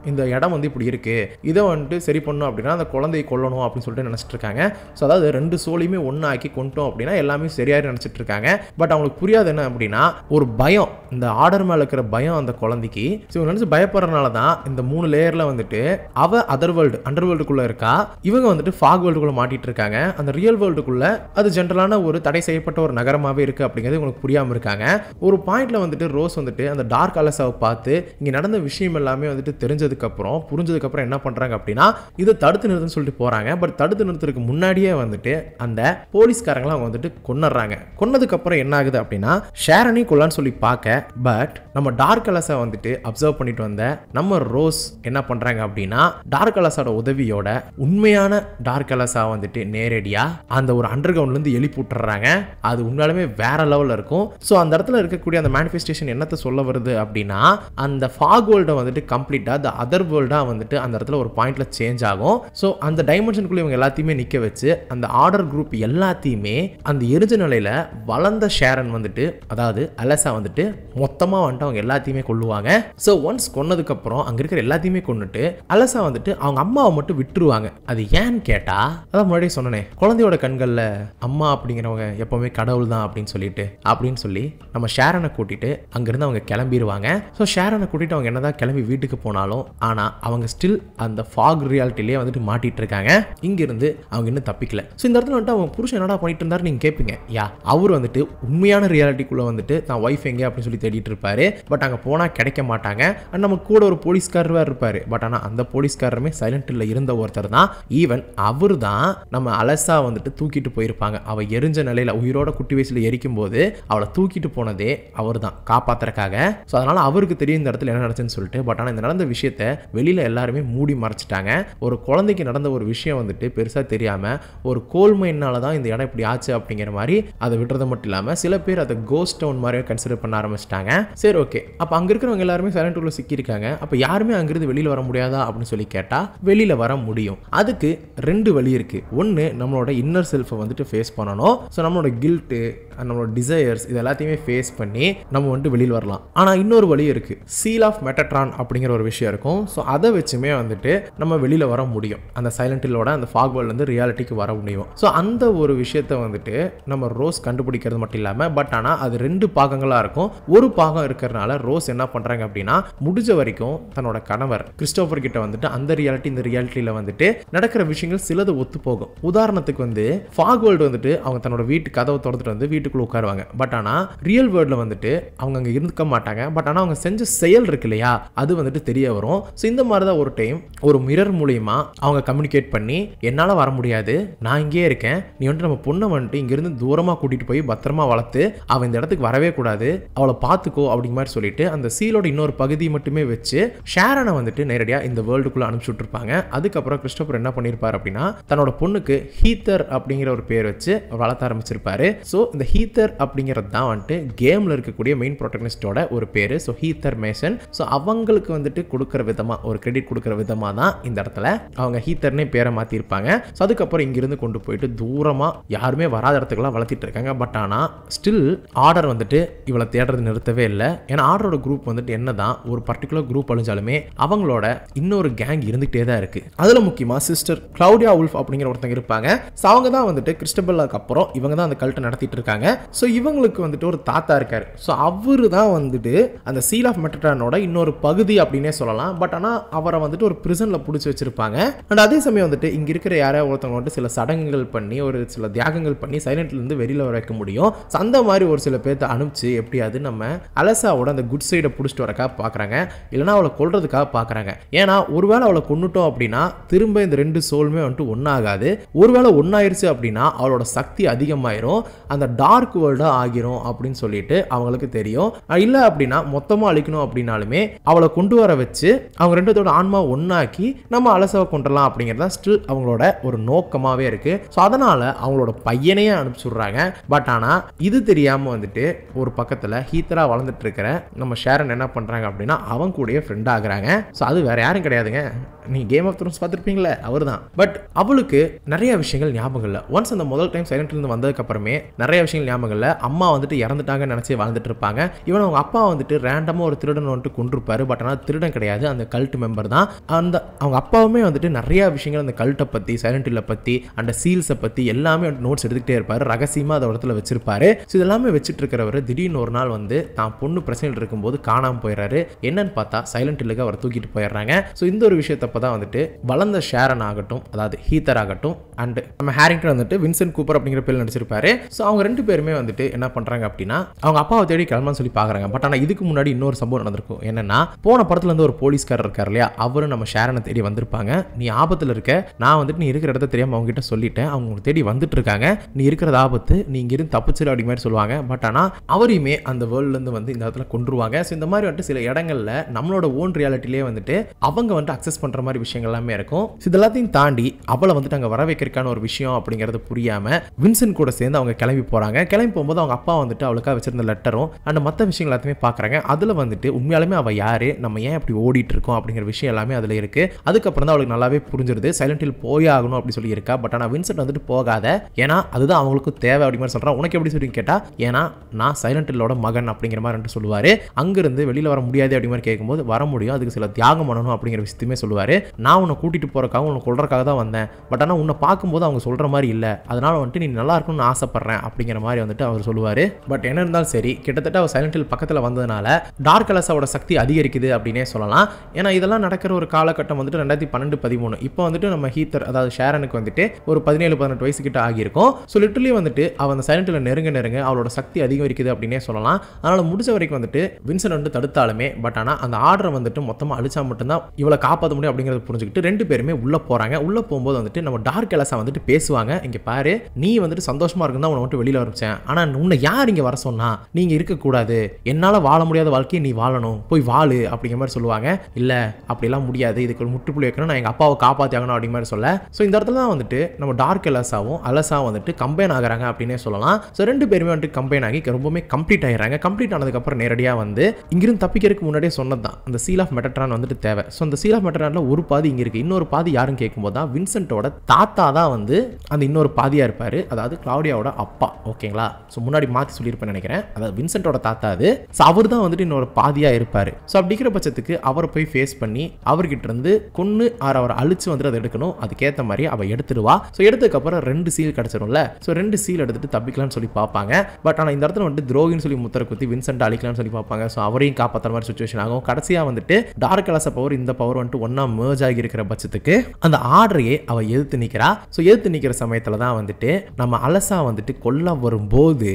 இந்த இடம் வந்து இப்படி இருக்கு, இதை வந்துட்டு சரி பண்ணணும் அப்படின்னா அந்த குழந்தையை கொல்லணும் அப்படின்னு சொல்லிட்டு நினைச்சிட்டு இருக்காங்க. ஸோ அதாவது 2 சோலையுமே ஒன்னாக்கி கொண்டோம் அப்படின்னா எல்லாமே சரியாயிரு நினைச்சிட்டு இருக்காங்க. பட் அவங்களுக்கு புரியாது என்ன அப்படின்னா ஒரு பயம், இந்த ஆர்டர் மேல இருக்கிற பயம் அந்த குழந்தைக்கு. ஸோ இவங்க நினைச்சு பயப்படுறதுனால தான் இந்த 3 லேயர்ல வந்துட்டு அவ அதர் வேர்ல்டு அண்டர் வேர்ல்டுக்குள்ள இருக்கா, இவங்க வந்துட்டு ஃபாக் வேர்ல்டுக்குள்ள மாட்டிட்டு இருக்காங்க. அந்த ரியல் வேர்ல்டுக்குள்ள அது ஜென்ரலான ஒரு தடை செய்யப்பட்ட ஒரு நகரமாவே இருக்கு அப்படிங்கிறது உங்களுக்கு புரியாம இருக்காங்க. ஒரு பாயிண்ட்ல வந்துட்டு ரோஸ் வந்துட்டு அந்த டார்க் அலசாவை பார்த்து இங்க நடந்த விஷயம் எல்லாமே வந்துட்டு தெரிஞ்சதுக்கு அப்புறம் புரிஞ்சதுக்கு அப்புறம் என்ன பண்றாங்க அப்படின்னா இதை தடுத்து நிறுத்துன்னு சொல்லிட்டு போறாங்க. பட் தடுத்து நிறுத்துறதுக்கு முன்னாடியே வந்துட்டு அந்த போலீஸ்காரங்களை அவங்க வந்துட்டு கொன்னுறாங்க. கொன்னதுக்கு அப்புறம் என்ன ஆகுது அப்படின்னா ஷேரனி கொல்லான்னு சொல்லி பார்க்க, பட் நம்ம டார்க் அலசா வந்துட்டு அப்சர்வ் பண்ணிட்டு வந்த நம்ம ரோஸ் என்ன பண்றாங்க அப்படின்னா டார்க் அலசாவோட உதவியோட உண்மையான டார்க் அலசா வந்துட்டு நேரடியா அந்த ஒரு அண்டர் கிரவுண்ட்ல இருந்து எழுப்பி விட்டுறாங்க. அது உண்மையாலுமே வேற லெவல்ல இருக்கும். ஸோ அந்த இடத்துல இருக்கக்கூடிய அந்த மேனிஃபெஸ்டேஷன் என்னத்தை சொல்ல வருது அப்படின்னா அந்த ஃபாக் வேர்ல்டை வந்துட்டு கம்ப்ளீட்டா அந்த அதர் வேர்ல்டா வந்துட்டு அந்த இடத்துல ஒரு பாயிண்ட்ல சேஞ்ச் ஆகும். ஸோ அந்த டைமென்ஷனுக்குள்ள இவங்க எல்லாத்தையுமே நிக்க வச்சு அந்த ஆர்டர் குரூப் எல்லாத்தையுமே அந்த எரிஞ்ச நிலையில வளர்ந்த ஷேரன் வந்துட்டு அதாவது அலசா வந்துட்டு மொத்தமா வந்துட்டு அவங்க எல்லாத்தையுமே கொல்லுவாங்க. ஸோ ஒன்ஸ் கொன்னதுக்கு அப்புறம் அங்க இருக்கிற எல்லாத்தையுமே கொன்னுட்டு அலசா வந்துட்டு அவங்க அம்மாவை மட்டும் விட்டுருவாங்க. அது ஏன்னு கேட்டா அதான் முன்னாடியே சொன்னேன், குழந்தையோட கண்கள்ல அம்மா அப்படிங்கிறவங்க எப்பவுமே கடவுள் தான் அப்படின்னு சொல்லி நம்ம ஷேரனை கூட்டிட்டு அங்கிருந்து அவங்க கிளம்பிடுவாங்க. ஸோ ஷேரனை கூட்டிட்டு அவங்க என்னதான் கிளம்பி வீட்டுக்கு போனாலும் ஆனா அவங்க ஸ்டில் அந்த ஃபாக் ரியாலிட்டிலேயே வந்துட்டு மாட்டிட்டு இருக்காங்க. இங்கிருந்து அவங்க இன்னும் தப்பிக்கல. ஸோ இந்த இடத்துல வந்துட்டு அவங்க புருஷன் என்னடா பண்ணிட்டு இருந்தாரு நீங்க கேட்பீங்க. அவர் வந்துட்டு உண்மையான ரியாலிட்டிக்குள்ள வந்துட்டு தான் ஒய்ஃப் எங்க அப்படின்னு சொல்லி தேடிட்டு இருப்பாரு. பட் அங்க போனா கிடைக்க மாட்டாங்க. அண்ட் நம்ம கூட ஒரு போலீஸ்காரர் இருப்பாரு. பட் ஆனா அந்த போலீஸ்காரருமே சைலண்ட்ல இருந்த ஒருத்தர் தான். ஈவன் அவர் தான் நம்ம அலசா வந்துட்டு தூக்கிட்டு போயிருப்பாங்க. அவ எரிஞ்ச நிலையில உயிரோட குட்டி வயசுல எரிக்கும் போது அவளை தூக்கிட்டு போனதே அவர் தான் காப்பாத்துறதுக்காக. ஸோ அதனால அவருக்கு தெரியும் இந்த இடத்துல என்ன நடந்துச்சுன்னு சொல்லிட்டு. பட் ஆனால் இந்த நடந்த விஷயத்த வெளியில எல்லாருமே மூடி மறைச்சிட்டாங்க. ஒரு குழந்தைக்கு நடந்த ஒரு விஷயம் வந்துட்டு பெருசா தெரியாம ஒரு கோல்மைனால தான் இந்த இடம் இப்படி ஆச்சு அப்படிங்கிற மாதிரி அதை விட்டுறது மட்டும் இல்லாம சில பேர் அதை கோஸ்ட் டவுன் மாதிரியே கன்சிடர் பண்ண ஆரம்பிச்சிட்டாங்க. சரி ஓகே, அப்ப அங்க இருக்கிறவங்க எல்லாருமே சைலண்ட் உள்ள சிக்கி இருக்காங்க. அப்ப யாருமே அங்கிருந்து வெளியில வர முடியாதா அப்படின்னு சொல்லி கேட்டா வெளியில வர முடியும். அதுக்கு 2 வழி இருக்கு. ஒன்னு நம்மளோட இன்னர் செல்ஃபை வந்துட்டு ஃபேஸ் பண்ணணும். ஸோ நம்மளோட கில்ட்டு நம்மளோட டிசையர்ஸ் இது எல்லாத்தையுமே ஃபேஸ் பண்ணி நம்ம வந்துட்டு வெளியில் வரலாம். ஆனால் இன்னொரு வழி இருக்கு, சீல் ஆஃப் மெட்டட்ரான் அப்படிங்கிற ஒரு விஷயம் இருக்கும். ஸோ அதை வச்சுமே வந்துட்டு நம்ம வெளியில் வர முடியும். அந்த சைலண்டிலோட அந்த ஃபாக் வேர்ல்ட் வந்து ரியாலிட்டிக்கு வர முடியும். ஸோ அந்த ஒரு விஷயத்தை வந்துட்டு நம்ம ரோஸ் கண்டுபிடிக்கிறது மட்டும் இல்லாமல் பட் ஆனால் அது 2 பாகங்களாக இருக்கும். ஒரு பாகம் இருக்கிறதுனால ரோஸ் என்ன பண்ணுறாங்க அப்படின்னா முடிஞ்ச வரைக்கும் தன்னோட கணவர் கிறிஸ்டோபர் கிட்ட வந்துட்டு அந்த ரியாலிட்டி இந்த ரியாலிட்டியில் வந்துட்டு நடக்கிற விஷயங்கள் சிலது ஒத்து போகும். உதாரணத்துக்கு வந்து ஃபாக் வேர்ல்டு வந்துட்டு அவங்க தன்னோட வீட்டு கதவை திறந்துட்டு வந்து வீட்டுக்குள்ள உட்காருவாங்க. பட் ஆனா ரியல் வேர்ல்ட்ல வந்துட்டு அவங்க அங்க இருக்க மாட்டாங்க. பட் ஆனா அவங்க செஞ்ச செயல் இருக்கு இல்லையா அது வந்துட்டு தெரிய வரும். ஸோ இந்த மாதிரி தான் ஒரு டைம் ஒரு மிரர் மூலியமா அவங்க கம்யூனிகேட் பண்ணி என்னால வர முடியாது, நான் இங்கே இருக்கேன், நீ வந்துட்டு நம்ம பொண்ணை வந்துட்டு இங்கிருந்து தூரமா கூட்டிட்டு போய் பத்திரமா வளர்த்து அவன் இந்த இடத்துக்கு வரவே கூடாது, அவளை பார்த்துக்கோ அப்படிங்கிற மாதிரி சொல்லிட்டு அந்த சீலோட இன்னொரு பகுதி மட்டுமே வச்சு ஷேரனை வந்துட்டு நேரடியா இந்த வேர்ல்டுக்குள்ள அனுப்பிச்சு விட்டுருப்பாங்க. அதுக்கப்புறம் கிறிஸ்டோபர் என்ன பண்ணிருப்பாரு அப்படின்னா தன்னோட பொண்ணுக்கு ஹீத்தர் அப்படிங்கிற ஒரு பேர் வச்சு வளர்த்த ஆரம்பிச்சிருப்பாரு. ஸோ இந்த ஹீத்தர் அப்படிங்கிறது தான் வந்துட்டு கேம்ல இருக்கக்கூடிய மெயின் ப்ரோட்டகனிஸ்டோட ஒரு பேரு. So Heather Mason. ஸோ அவங்களுக்கு வந்துட்டு கொடுக்குற விதமா ஒரு கிரெடிட் கொடுக்குற விதமா தான் இந்த இடத்துல அவங்க ஹீத்தர்னே பேரை மாத்திருப்பாங்க. ஸோ அதுக்கப்புறம் இங்கிருந்து கொண்டு போயிட்டு தூரமா யாருமே வராத இடத்துக்குலாம் வளர்த்திட்டு இருக்காங்க. பட் ஆனா ஸ்டில் ஆர்டர் வந்துட்டு இவளை தேடுறது நிறுத்தவே இல்லை. ஏன்னா ஆர்டரோட குரூப் வந்துட்டு என்னதான் ஒரு பர்டிகுலர் குரூப் அழிஞ்சாலுமே அவங்களோட இன்னொரு கேங் இருந்துகிட்டே தான் இருக்கு. அதுல முக்கியமா சிஸ்டர் கிளவுடியா உல்ஃப் அப்படிங்கிற ஒருத்தங்க இருப்பாங்க. ஸோ அவங்க தான் வந்துட்டு கிறிஸ்டபெல்லாக்கு அப்புறம் இவங்க தான் அந்த கல்ட்டை நடத்திட்டு இருக்காங்க. ஸோ இவங்களுக்கு வந்துட்டு ஒரு தாத்தா இருக்காரு. ஸோ அவரு தான் வந்துட்டு அந்த சீல் ஆஃப் மெட்டட்ரானோட இன்னொரு பகுதி அப்படின்னே சொல்லலாம். பட் ஆனால் அவரை வந்துட்டு ஒரு பிரிசன்ல பிடிச்சி வச்சிருப்பாங்க. அண்ட் அதே சமயம் வந்துட்டு இங்க இருக்கிற யாராவது ஒருத்தவங்க வந்துட்டு சில சடங்குகள் பண்ணி ஒரு சில தியாகங்கள் பண்ணி சைலண்ட்ல இருந்து வெளியில வர வைக்க முடியும். அந்த மாதிரி ஒரு சில பேர்த்த அனுப்பிச்சு எப்படியாவது நம்ம அலசாவோட அந்த குட் சைடை பிடிச்சிட்டு வரக்கா பாக்குறாங்க, இல்லைன்னா அவளை கொல்றதுக்காக பாக்குறாங்க. ஏன்னா ஒருவேளை அவளை கொண்டுட்டோம் அப்படின்னா திரும்ப இந்த 2 சோலுமே வந்துட்டு ஒன்னாகாது. ஒருவேளை ஒன்னாயிருச்சு அப்படின்னா அவளோட சக்தி அதிகமாயிரும், அந்த டார்க் வேர்ல்டா ஆகிரும் அப்படின்னு சொல்லிட்டு அவங்களுக்கு தெரியும். இல்ல அப்படின்னா மொத்தமா அழிக்கணும் அப்படின்னாலுமே அவளை கொண்டு வர வச்சு அவங்க 2 ஆன்மா ஒன்னாக்கி நம்ம அலசாவை கொண்டுலாம் அப்படிங்கிறதா ஸ்டில் அவங்களோட ஒரு நோக்கமாவே இருக்கு. ஸோ அதனால அவங்களோட பையனையே அனுப்பிச்சுடுறாங்க. பட் ஆனா இது தெரியாம வந்துட்டு ஒரு பக்கத்துல ஹீத்தரா வளர்ந்துட்டு இருக்கிற நம்ம ஷேரன் என்ன பண்றாங்க அப்படின்னா அவங்க கூட ஃப்ரெண்ட் ஆகுறாங்க. ஸோ அது வேற யாரும் கிடையாதுங்க, நீ கேம் ஆஃப் த்ரோன்ஸ் பார்த்துருப்பீங்களே அவர் தான். பட் அவளுக்கு நிறைய விஷயங்கள் ஞாபகம் இல்லை. ஒன்ஸ் அந்த முதல் டைம் சைலண்ட்ல இருந்து வந்ததுக்கு அப்புறமே நிறைய விஷயங்கள் ஞாபகம் இல்லை. அம்மா வந்துட்டு இறந்துட்டாங்கன்னு நினைச்சு வாழ்ந்துட்டு இருப்பாங்க. இவன் அவங்க அப்பா வந்துட்டு ரேண்டமா ஒரு திருடன் வந்துட்டு கொண்டிருப்பாரு. பட் ஆனால் திருடன் கிடையாது, அந்த கல்ட் மெம்பர் தான். அவங்க அப்பாவுமே வந்துட்டு நிறைய விஷயங்கள் அந்த கல்ட்டை பற்றி, சைலண்ட் ஹில்லை பற்றி, அந்த சீல்ஸை பற்றி எல்லாமே நோட்ஸ் எடுத்துக்கிட்டே இருப்பார். ரகசியமாக அதை இடத்துல வச்சிருப்பாரு. ஸோ இதெல்லாமே வச்சுட்டு இருக்கிறவர் திடீர்னு ஒரு நாள் வந்து தான் பொண்ணு பிரச்சனையில் இருக்கும்போது காணாமல் போயிடுறாரு. என்னன்னு பார்த்தா சைலண்ட் ஹில்லுக்கு அவர் தூக்கிட்டு போயிடுறாங்க. ஸோ இந்த ஒரு விஷயத்தப்ப தான் வந்துட்டு வளர்ந்த ஷேரன் ஆகட்டும், அதாவது ஹீத்தர் ஆகட்டும், அண்ட் நம்ம ஹாரிங்டன் வந்துட்டு வின்சென்ட் கூப்பர் அப்படிங்கிற பேர் நடிச்சிருப்பாரு. ஸோ அவங்க 2 பேருமே வந்துட்டு என்ன பண்றாங்க அப்படின்னா அவங்க அப்பாவை தேடி கிளம்புன்னு சொல்லி பார்க்குறாங்க. பட் ஆனால் இதுக்கு முன்னாடி இன்னொரு சம்பவம் நடந்திருக்கும். என்னன்னா போன படத்துல இருந்து ஒரு போலீஸ்காரர் இருக்கார் இல்லையா, அவரு நம்ம ஷேரனை தேடி வந்திருப்பாங்க. நீ ஆபத்தில் இருக்க, நான் வந்துட்டு நீ இருக்கிற இடத்த தெரியாம அவங்க கிட்ட சொல்லிட்டேன், அவங்க தேடி வந்துட்டு இருக்காங்க, நீ இருக்கிறது ஆபத்து, நீ இங்கிருந்து தப்பிச்சிரு அப்படி மாதிரி சொல்லுவாங்க. பட் ஆனால் அவரையுமே அந்த வேர்ல்ட்ல இருந்து வந்து இந்த இடத்துல கொண்டுருவாங்க. ஸோ இந்த மாதிரி வந்துட்டு சில இடங்கள்ல நம்மளோட ஓன் ரியாலிட்டிலேயே வந்துட்டு அவங்க வந்துட்டு அக்சஸ் பண்ற மாதிரி விஷயங்கள் எல்லாமே இருக்கும். இது எல்லாத்தையும் தாண்டி அவளை வந்துட்டு அங்கே வர வைக்கிறதுக்கான ஒரு விஷயம் அப்படிங்கிறது புரியாம வின்சென்ட் கூட சேர்ந்து அவங்க கிளம்பி போறாங்க. கிளம்பி போகும்போது அவங்க அப்பா வந்துட்டு அவளுக்காக வச்சிருந்த லெட்டரும் அந்த மற்ற விஷயங்கள் எல்லாத்தையுமே பார்க்குறாங்க. அதில் வந்துட்டு உண்மையாலுமே அவள் யாரு, நம்ம ஏன் அப்படி ஓடிட்டு இருக்கோம் அப்படிங்கிற விஷயம் எல்லாமே அதில் இருக்கு. அதுக்கப்புறம் தான் அவளுக்கு நல்லாவே புரிஞ்சிருது சைலண்ட் ஹில் போய் ஆகணும் அப்படி சொல்லி இருக்கா. பட் ஆனால் வின்சென்ட் வந்துட்டு போகாத, ஏன்னா அதுதான் அவங்களுக்கு தேவை அப்படி மாதிரி சொல்றான். உனக்கு எப்படி சொல்லி கேட்டா, ஏன்னா நான் சைலண்ட் ஹில்லோட மகன் அப்படிங்கிற மாதிரி சொல்லுவாரு. அங்கிருந்து வெளியில வர முடியாது அப்படி மாதிரி கேட்கும்போது வர முடியும், அதுக்கு சில தியாகம் பண்ணணும் அப்படிங்கிற விஷயத்தையுமே சொல்லுவாரு. நான் உன்னை கூட்டிட்டு போறதுக்காக உன்னை கொள்றதுக்காக தான் வந்தேன், பட் ஆனால் உன்னை பார்க்கும்போது அவங்க சொல்ற மாதிரி இல்லை, அதனால வந்துட்டு நீ நல்லா இருக்கணும்னு ஆசைப்படுறேன் அப்படிங்கிற மாதிரி வந்துட்டு அவர் சொல்லுவாரு. பட் என்ன இருந்தாலும் சரி, கிட்டத்தட்ட அவர் சைலண்ட் ஹில் பக்கத்தில் வந்ததுனால டார்க் அலசாவோட சக்தி அதிகரிக்குது அப்படின்னே சொல்லலாம். ஏன்னா இதெல்லாம் நடக்கிற ஒரு காலகட்டம் வந்துட்டு 2012-13. இப்போ வந்துட்டு நம்ம ஹீத்தர் அதாவது ஷேரனுக்கு வந்துட்டு ஒரு 17-18 வயசு கிட்ட ஆகியிருக்கும். ஸோ லிட்டரலி வந்துட்டு அவன் அந்த சைலண்ட் ஹில் நெருங்க அவளோட சக்தி அதிகரிக்குது அப்படின்னே சொல்லலாம். அதனால முடிஞ்ச வரைக்கும் வந்துட்டு வின்சென்ட் வந்து தடுத்தாலுமே, பட் ஆனால் அந்த ஆர்டரை வந்துட்டு மொத்தமாக அழிச்சா மட்டும்தான் இவளை காப்பாற்ற முடியும் அப்படிங்கிறத புரிஞ்சுக்கிட்டு 2 பேருமே உள்ள போறாங்க. உள்ள போகும்போது வந்துட்டு நம்ம டார்க் அலசா வந்துட்டு பேசுவாங்க. இங்க பாரு, நீ வந்துட்டு சந்தோஷமா இருக்குன்னு தான் உன்னை வந்துட்டு வெளியில வரச்சேன், ஆனா உன்னை யார் இங்க வர சொன்னா, நீங்க இருக்கக்கூடாது, என்னால வாழ முடியாத வாழ்க்கையை நீ வாழணும், போய் வாழு அப்படிங்கிற மாதிரி சொல்லுவாங்க. இல்ல அப்படிலாம் முடியாது, இதுக்கு ஒரு முற்றுப்புள்ளி வைக்கணும், நான் எங்க அப்பாவை காப்பாத்தி ஆகணும் அப்படிங்கிற மாதிரி சொல்ல. ஸோ இந்த இடத்துல தான் வந்துட்டு நம்ம டார்க் அலசாவும் வந்துட்டு கம்பைன் ஆகிறாங்க அப்படின்னே சொல்லலாம். ஸோ 2 பேருமே வந்துட்டு கம்பைன் ஆகி ரொம்பவே கம்ப்ளீட் ஆகிறாங்க. கம்ப்ளீட் ஆனதுக்கப்புறம் நேரடியாக வந்து இங்கிருந்து தப்பிக்கிறதுக்கு முன்னாடியே சொன்னதுதான் அந்த சீல் ஆஃப் மெட்டட்ரான் வந்துட்டு தேவை. ஸோ அந்த சீல் ஆஃப் மெட்டட்ரான்ல ஒரு பாதி இங்க இருக்கு, இன்னொரு பாதி யாரும் கேட்கும்போது தான் வின்சென்ட்டோட தாத்தா தான் வந்து அந்த இன்னொரு பாதியா இருப்பாரு, அதாவது கிளாடியாவோட அப்பா. ஓகேங்களா? ஸோ முன்னாடி மாற்றி சொல்லியிருப்பேன் நினைக்கிறேன், அதாவது வின்சென்ட்டோட தாத்தா அது. ஸோ அவர் தான் வந்துட்டு இன்னொரு பாதியா இருப்பாரு. ஸோ அப்படிங்கிற பட்சத்துக்கு அவரை போய் ஃபேஸ் பண்ணி அவர்கிட்ட இருந்து கொன்னு அவரை அழிச்சு வந்துட்டு அதை எடுக்கணும். அதுக்கேற்ற மாதிரி அவ எடுத்துடுவா. ஸோ எடுத்ததுக்கப்புறம் 2 சீல் கிடைச்சிரும்ல. ஸோ 2 சீல் எடுத்துட்டு தப்பிக்கலாம்னு சொல்லி பார்ப்பாங்க. பட் ஆனால் இந்த இடத்துல வந்துட்டு துரோகின்னு சொல்லி முத்திர குத்தி வின்சென்ட் அழிக்கலாம்னு சொல்லி பார்ப்பாங்க. ஸோ அவரையும் காப்பாற்றுற மாதிரி சுச்சுவேஷன் ஆகும். கடைசியாக வந்துட்டு டார்க் அலச பவர் இந்த பவர் வந்துட்டு ஒன்னா merge ஆகி இருக்கிற பட்சத்துக்கு அந்த ஆர்டரையே அவ எதிர்த்து நிற்கிறா. ஸோ எதிர்த்து நிற்கிற சமயத்தில் தான் வந்துட்டு நம்ம அலசா வந்துட்டு கொல்ல வரும்போது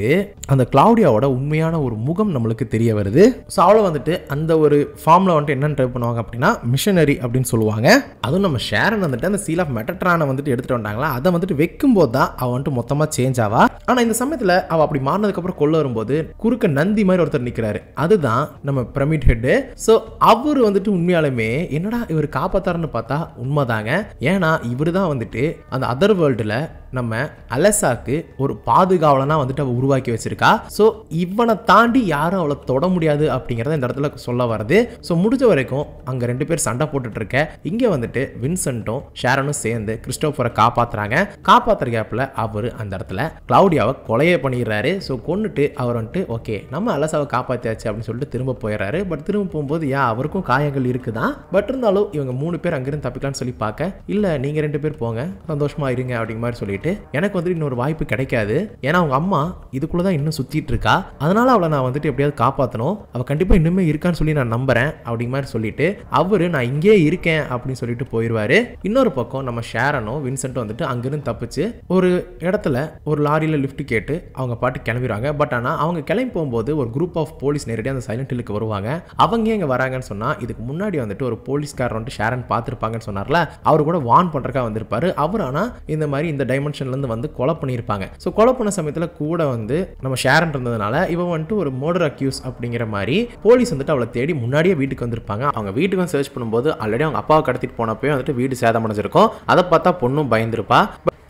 அந்த கிளாடியாவோட உண்மையான ஒரு முகம் நம்மளுக்கு தெரிய வருது. ஸோ அவளை வந்துட்டு அந்த ஒரு ஃபார்ம்ல வந்துட்டு என்னன்னு ட்ரை பண்ணுவாங்க அப்படின்னா மிஷனரி அப்படின்னு சொல்லுவாங்க. அதுவும் நம்ம ஷேரன் வந்துட்டு அந்த சீல் ஆஃப் மெட்டட்ரானை வந்துட்டு எடுத்துட்டு வந்தாங்களா, அதை வந்துட்டு வைக்கும்போது தான் அவ வந்துட்டு மொத்தமாக சேஞ்ச் ஆவா. ஆனால் இந்த சமயத்தில் அவள் அப்படி மாறினதுக்கு அப்புறம் கொல்ல வரும்போது குறுக்க நந்தி மாதிரி ஒருத்தர் நிற்கிறாரு, அதுதான் நம்ம பிரமிட் ஹெட். ஸோ அவர் வந்துட்டு உண்மையாலுமே என்னடா இவர் காப்பாத்தாருன்னு பார்த்தா உண்மைதாங்க. ஏன்னா இவர் தான் வந்துட்டு அந்த அதர் வேர்ல்டுல நம்ம அலசாக்கு ஒரு பாதுகாவலனா வந்துட்டு அவ உருவாக்கி வச்சிருக்கா. ஸோ இவனை தாண்டி யாரும் அவளை தொட முடியாது அப்படிங்கிறத இந்த இடத்துல சொல்ல வருது. ஸோ முடிஞ்ச வரைக்கும் அங்கே 2 பேர் சண்டை போட்டுட்டு இருக்க, இங்கே வந்துட்டு வின்சென்ட்டும் ஷேரனும் சேர்ந்து கிறிஸ்டோபரை காப்பாத்துறாங்க. காப்பாத்துற கேப்ல அவர் அந்த இடத்துல கிளாடியாவை கொலையே பண்ணிடுறாரு. ஸோ கொண்டுட்டு அவர் வந்துட்டு ஓகே நம்ம அலசாவை காப்பாற்றியாச்சு அப்படின்னு சொல்லிட்டு திரும்ப போயிடுறாரு. பட் திரும்ப போகும்போது அவருக்கும் காயங்கள் இருக்குதான். பட் இருந்தாலும் இவங்க 3 பேர் அங்கிருந்து தப்பிக்கலாம்னு சொல்லி பார்க்க, இல்லை நீங்கள் 2 பேர் போங்க சந்தோஷமா இருங்க அப்படிங்கிற மாதிரி சொல்லிட்டு எனக்கு வந்துட்டு இன்னொரு வாய்ப்பு கிடைக்காது, ஏன்னா அவங்க அம்மா இதுக்குள்ளதான் இன்னும் சுத்திட்டு இருக்கா, அதனால அவளை நான் வந்துட்டு எப்படியாவது காப்பாற்றணும், அவ கண்டிப்பா இன்னுமே இருக்கான்னு சொல்லி நான் நம்புறேன் அப்படிங்கிற மாதிரி சொல்லிட்டு அவரு நான் இங்கே இருக்கேன் அப்படின்னு சொல்லிட்டு போயிடுவாரு. இன்னொரு பக்கம் நம்ம ஷேரனும் வின்சென்ட்டும் வந்துட்டு அங்கிருந்து தப்பிச்சு ஒரு இடத்துல ஒரு லாரியில லிஃப்ட் கேட்டு அவங்க பாட்டு கிளம்பிடுவாங்க. பட் ஆனா அவங்க கிளம்பி போகும்போது ஒரு குரூப் ஆஃப் போலீஸ் நேரடியாக அந்த சைலண்ட் ஹில்லுக்கு வருவாங்க. அவங்க எங்க வராங்கன்னு சொன்னா, இதுக்கு முன்னாடி வந்துட்டு ஒரு போலீஸ்காரர் வந்துட்டு ஷேரன் பார்த்துருப்பாங்கன்னு சொன்னார்ல, அவர் கூட வார்ன் பண்றதுக்காக வந்திருப்பாரு. அவர் ஆனா இந்த மாதிரி இந்த டைமென்ஷன்ல இருந்து வந்து கொலை பண்ணியிருப்பாங்க. ஸோ கொலை பண்ண சமயத்தில் கூட வந்து நம்ம ஷேரன் இருந்ததுனால இவன் வந்துட்டு ஒரு மர்டர் அக்யூஸ் அப்படிங்கிற மாதிரி போலீஸ் வந்துட்டு அவளை தேடி முன்னாடியே வீட்டுக்கு வந்திருப்பாங்க. அவங்க வீட்டுக்கு வந்து சர்ச் பண்ணும்போது ஆல்ரெடி அவங்க அப்பாவை கடத்திட்டு போனப்போ வந்துட்டு வீடு சேதமடைஞ்சிருக்கும். அதை பார்த்தா பொண்ணும் பயந்துருப்பா.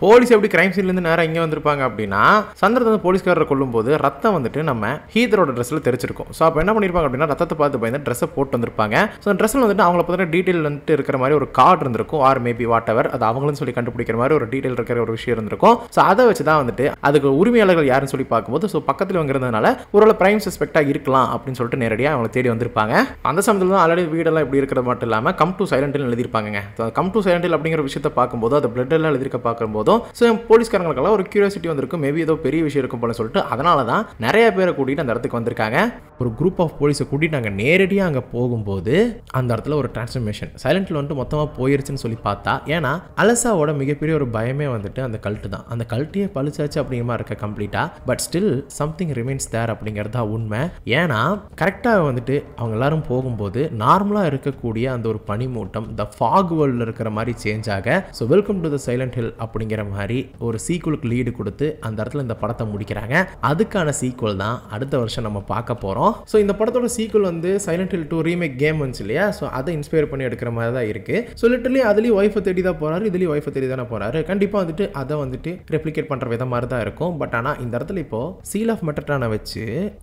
போலீஸ் எப்படி கிரைம் சீன்லேருந்து நேரம் இங்கே வந்திருப்பாங்க அப்படின்னா சந்திரன் வந்து போலீஸ்காரரை கொல்லும்போது ரத்தம் வந்துட்டு நம்ம ஹீதரோட ட்ரெஸ்ஸில் தெரிச்சிருக்கும். ஸோ அப்போ என்ன பண்ணியிருப்பாங்க அப்படின்னா ரத்தத்தை பார்த்து பயந்து ட்ரெஸ்ஸை போட்டு வந்திருப்பாங்க. ஸோ ட்ரெஸ்ஸில் வந்துட்டு அவங்கள பார்த்தீங்கன்னா டீட்டெயில் வந்துட்டு இருக்கிற மாதிரி ஒரு கார்டு இருந்திருக்கும், ஆர் மேபி வாட் எவர், அது அவங்களும் சொல்லி கண்டுபிடிக்கிற மாதிரி ஒரு டீட்டெயில் இருக்கிற ஒரு விஷயம் இருந்திருக்கும். ஸோ அதை வச்சு தான் வந்துட்டு அதுக்கு உரிமையாளர்கள் யாருன்னு சொல்லி பார்க்கும்போது ஸோ பக்கத்தில் வாங்கிறதுனால ஒரு பிரைம் சஸ்பெக்டாக இருக்கலாம் அப்படின்னு சொல்லிட்டு நேரடியாக அவங்களை தேடி வந்திருப்பாங்க. அந்த சமயத்தில் தான் ஆல்ரெடி வீடெல்லாம் இப்படி இருக்கிறது மட்டும் இல்லாமல் கம் டு சைலண்ட் ஹில் எழுதியிருப்பாங்க. கம் டு சைலண்ட் ஹில் அப்படிங்கிற விஷயத்தை பார்க்கும்போது அது பிளட் எல்லாம் எழுதிருக்க பார்க்கும்போதும் ஸோ போலீஸ்காரங்களுக்கெல்லாம் ஒரு கியூரியாசிட்டி வந்திருக்கும், மேபி ஏதோ பெரிய விஷயம் இருக்கும் போல சொல்லிட்டு அதனால தான் நிறைய பேரை கூட்டிட்டு அந்த இடத்துக்கு வந்திருக்காங்க. ஒரு குரூப் ஆஃப் போலீஸை கூட்டிட்டு நாங்கள் நேரடியாக அங்கே போகும்போது அந்த இடத்துல ஒரு டிரான்ஸ்ஃபர்மேஷன் சைலண்ட் ஹில் வந்துட்டு மொத்தமாக போயிருச்சுன்னு சொல்லி பார்த்தா, ஏன்னா அலசாவோட மிகப்பெரிய ஒரு பயமே வந்துட்டு அந்த கல்ட்டு தான். அந்த கல்ட்டியே பழிச்சாச்சு அப்படிங்கிற மாதிரி இருக்க கம்ப்ளீட்டா, பட் ஸ்டில் சம்திங் ரிமைன்ஸ் தேர் அப்படிங்கிறது தான் உண்மை. ஏன்னா கரெக்டாக வந்துட்டு அவங்க எல்லாரும் போகும்போது நார்மலாக இருக்கக்கூடிய அந்த ஒரு பனிமூட்டம் த ஃபாக் வேர்ல்டில் இருக்கிற மாதிரி சேஞ்ச் ஆக so welcome to the silent hill அப்படிங்கிற மாதிரி ஒரு சீக்குவலுக்கு லீடு கொடுத்து அந்த இடத்துல இந்த படத்தை முடிக்கிறாங்க. அதுக்கான சீக்குவல் தான் அடுத்த வருஷம் நம்ம பார்க்க போகிறோம். ஸோ இந்த படத்தோட சீக்குவல் வந்து சைலண்ட் ஹில் 2 ரீமேக் கேம் வந்துச்சு இல்லையா, ஸோ அதை இன்ஸ்பயர் பண்ணி எடுக்கிற மாதிரி தான் இருக்குது. ஸோ லிட்டரலி அதுலேயும் ஒய்ஃபை தேடி தான் போகிறாரு, இதுலேயும் ஒய்ஃபை தேடி தானே போகிறாரு. கண்டிப்பாக வந்துட்டு அதை வந்துட்டு ரெப்ளிகேட் பண்ணுற விதம் மாதிரி தான் இருக்கும். பட் ஆனால் இந்த இடத்துல இப்போ சீல் ஆஃப் மெட்டரானை வச்சு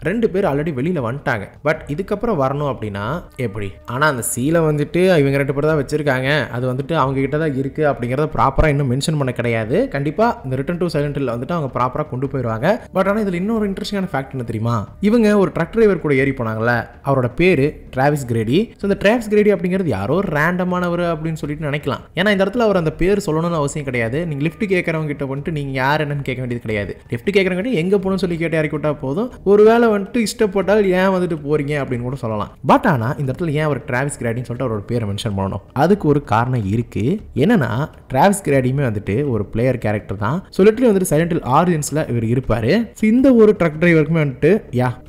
2 பேர் ஆல்ரெடி வெளியில் வந்துட்டாங்க. பட் இதுக்கப்புறம் வரணும் அப்படின்னா எப்படி? ஆனால் அந்த சீலை வந்துட்டு இவங்க 2 பேர் தான் வச்சிருக்காங்க, அது வந்துட்டு அவங்க கிட்ட தான் இருக்குது அப்படிங்கிறத ப்ராப்பராக இன்னும் மென்ஷன் பண்ண கிடையாது. கண்டிப்பாக இந்த ரிட்டர்ன் டு சைலண்ட் ஹில் வந்துட்டு அவங்க ப்ராப்பராக கொண்டு போயிடுவாங்க. பட் ஆனால் இதில் இன்னொரு இன்ட்ரெஸ்டிங்கான ஃபேக்ட் என்ன தெரியுமா, இவங்க ஒரு ட்ரக் டிரைவர் கூட ஏறி போனாங்கல்ல, அவரோட பேர் டிராவிஸ் கிரேடி. ஸோ இந்த டிராவிஸ் கிரேடி அப்படிங்கிறது யாரோ ரேண்டமானவர் அப்படின்னு சொல்லிட்டு நினைக்கலாம். ஏன்னா இந்த இடத்துல அவர் அந்த பேர் சொல்லணும்னு அவசியம் கிடையாது. நீங்கள் லிஃப்ட் கேட்குறவங்க கிட்ட வந்துட்டு நீங்கள் யார் என்னன்னு கேட்க வேண்டியது கிடையாது. லிஃப்ட் கேட்குறவங்க எங்கே போகணும்னு சொல்லி கேட்டு இறக்கி விட்டா போதும். ஒருவேளை வந்துட்டு இஷ்டப்பட்டால் ஏன் வந்துட்டு போறீங்க அப்படின்னு கூட சொல்லலாம். பட் ஆனால் இந்த இடத்துல ஏன் அவர் டிராவிஸ் கிரேடின்னு சொல்லிட்டு அவரோட பேரை மென்ஷன் பண்ணணும், அதுக்கு ஒரு காரணம் இருக்கு. என்னன்னா டிராவிஸ் கிரேடியுமே வந்துட்டு ஒரு பிளேயர் கேரக்டர் தான். ஸோ லிட்டரலி வந்துட்டு சைலண்ட் ஹில் ஆரிஜின்ஸ்ல இவர் இருப்பாரு. ஸோ இந்த ஒரு ட்ரக் டிரைவருக்குமே வந்துட்டு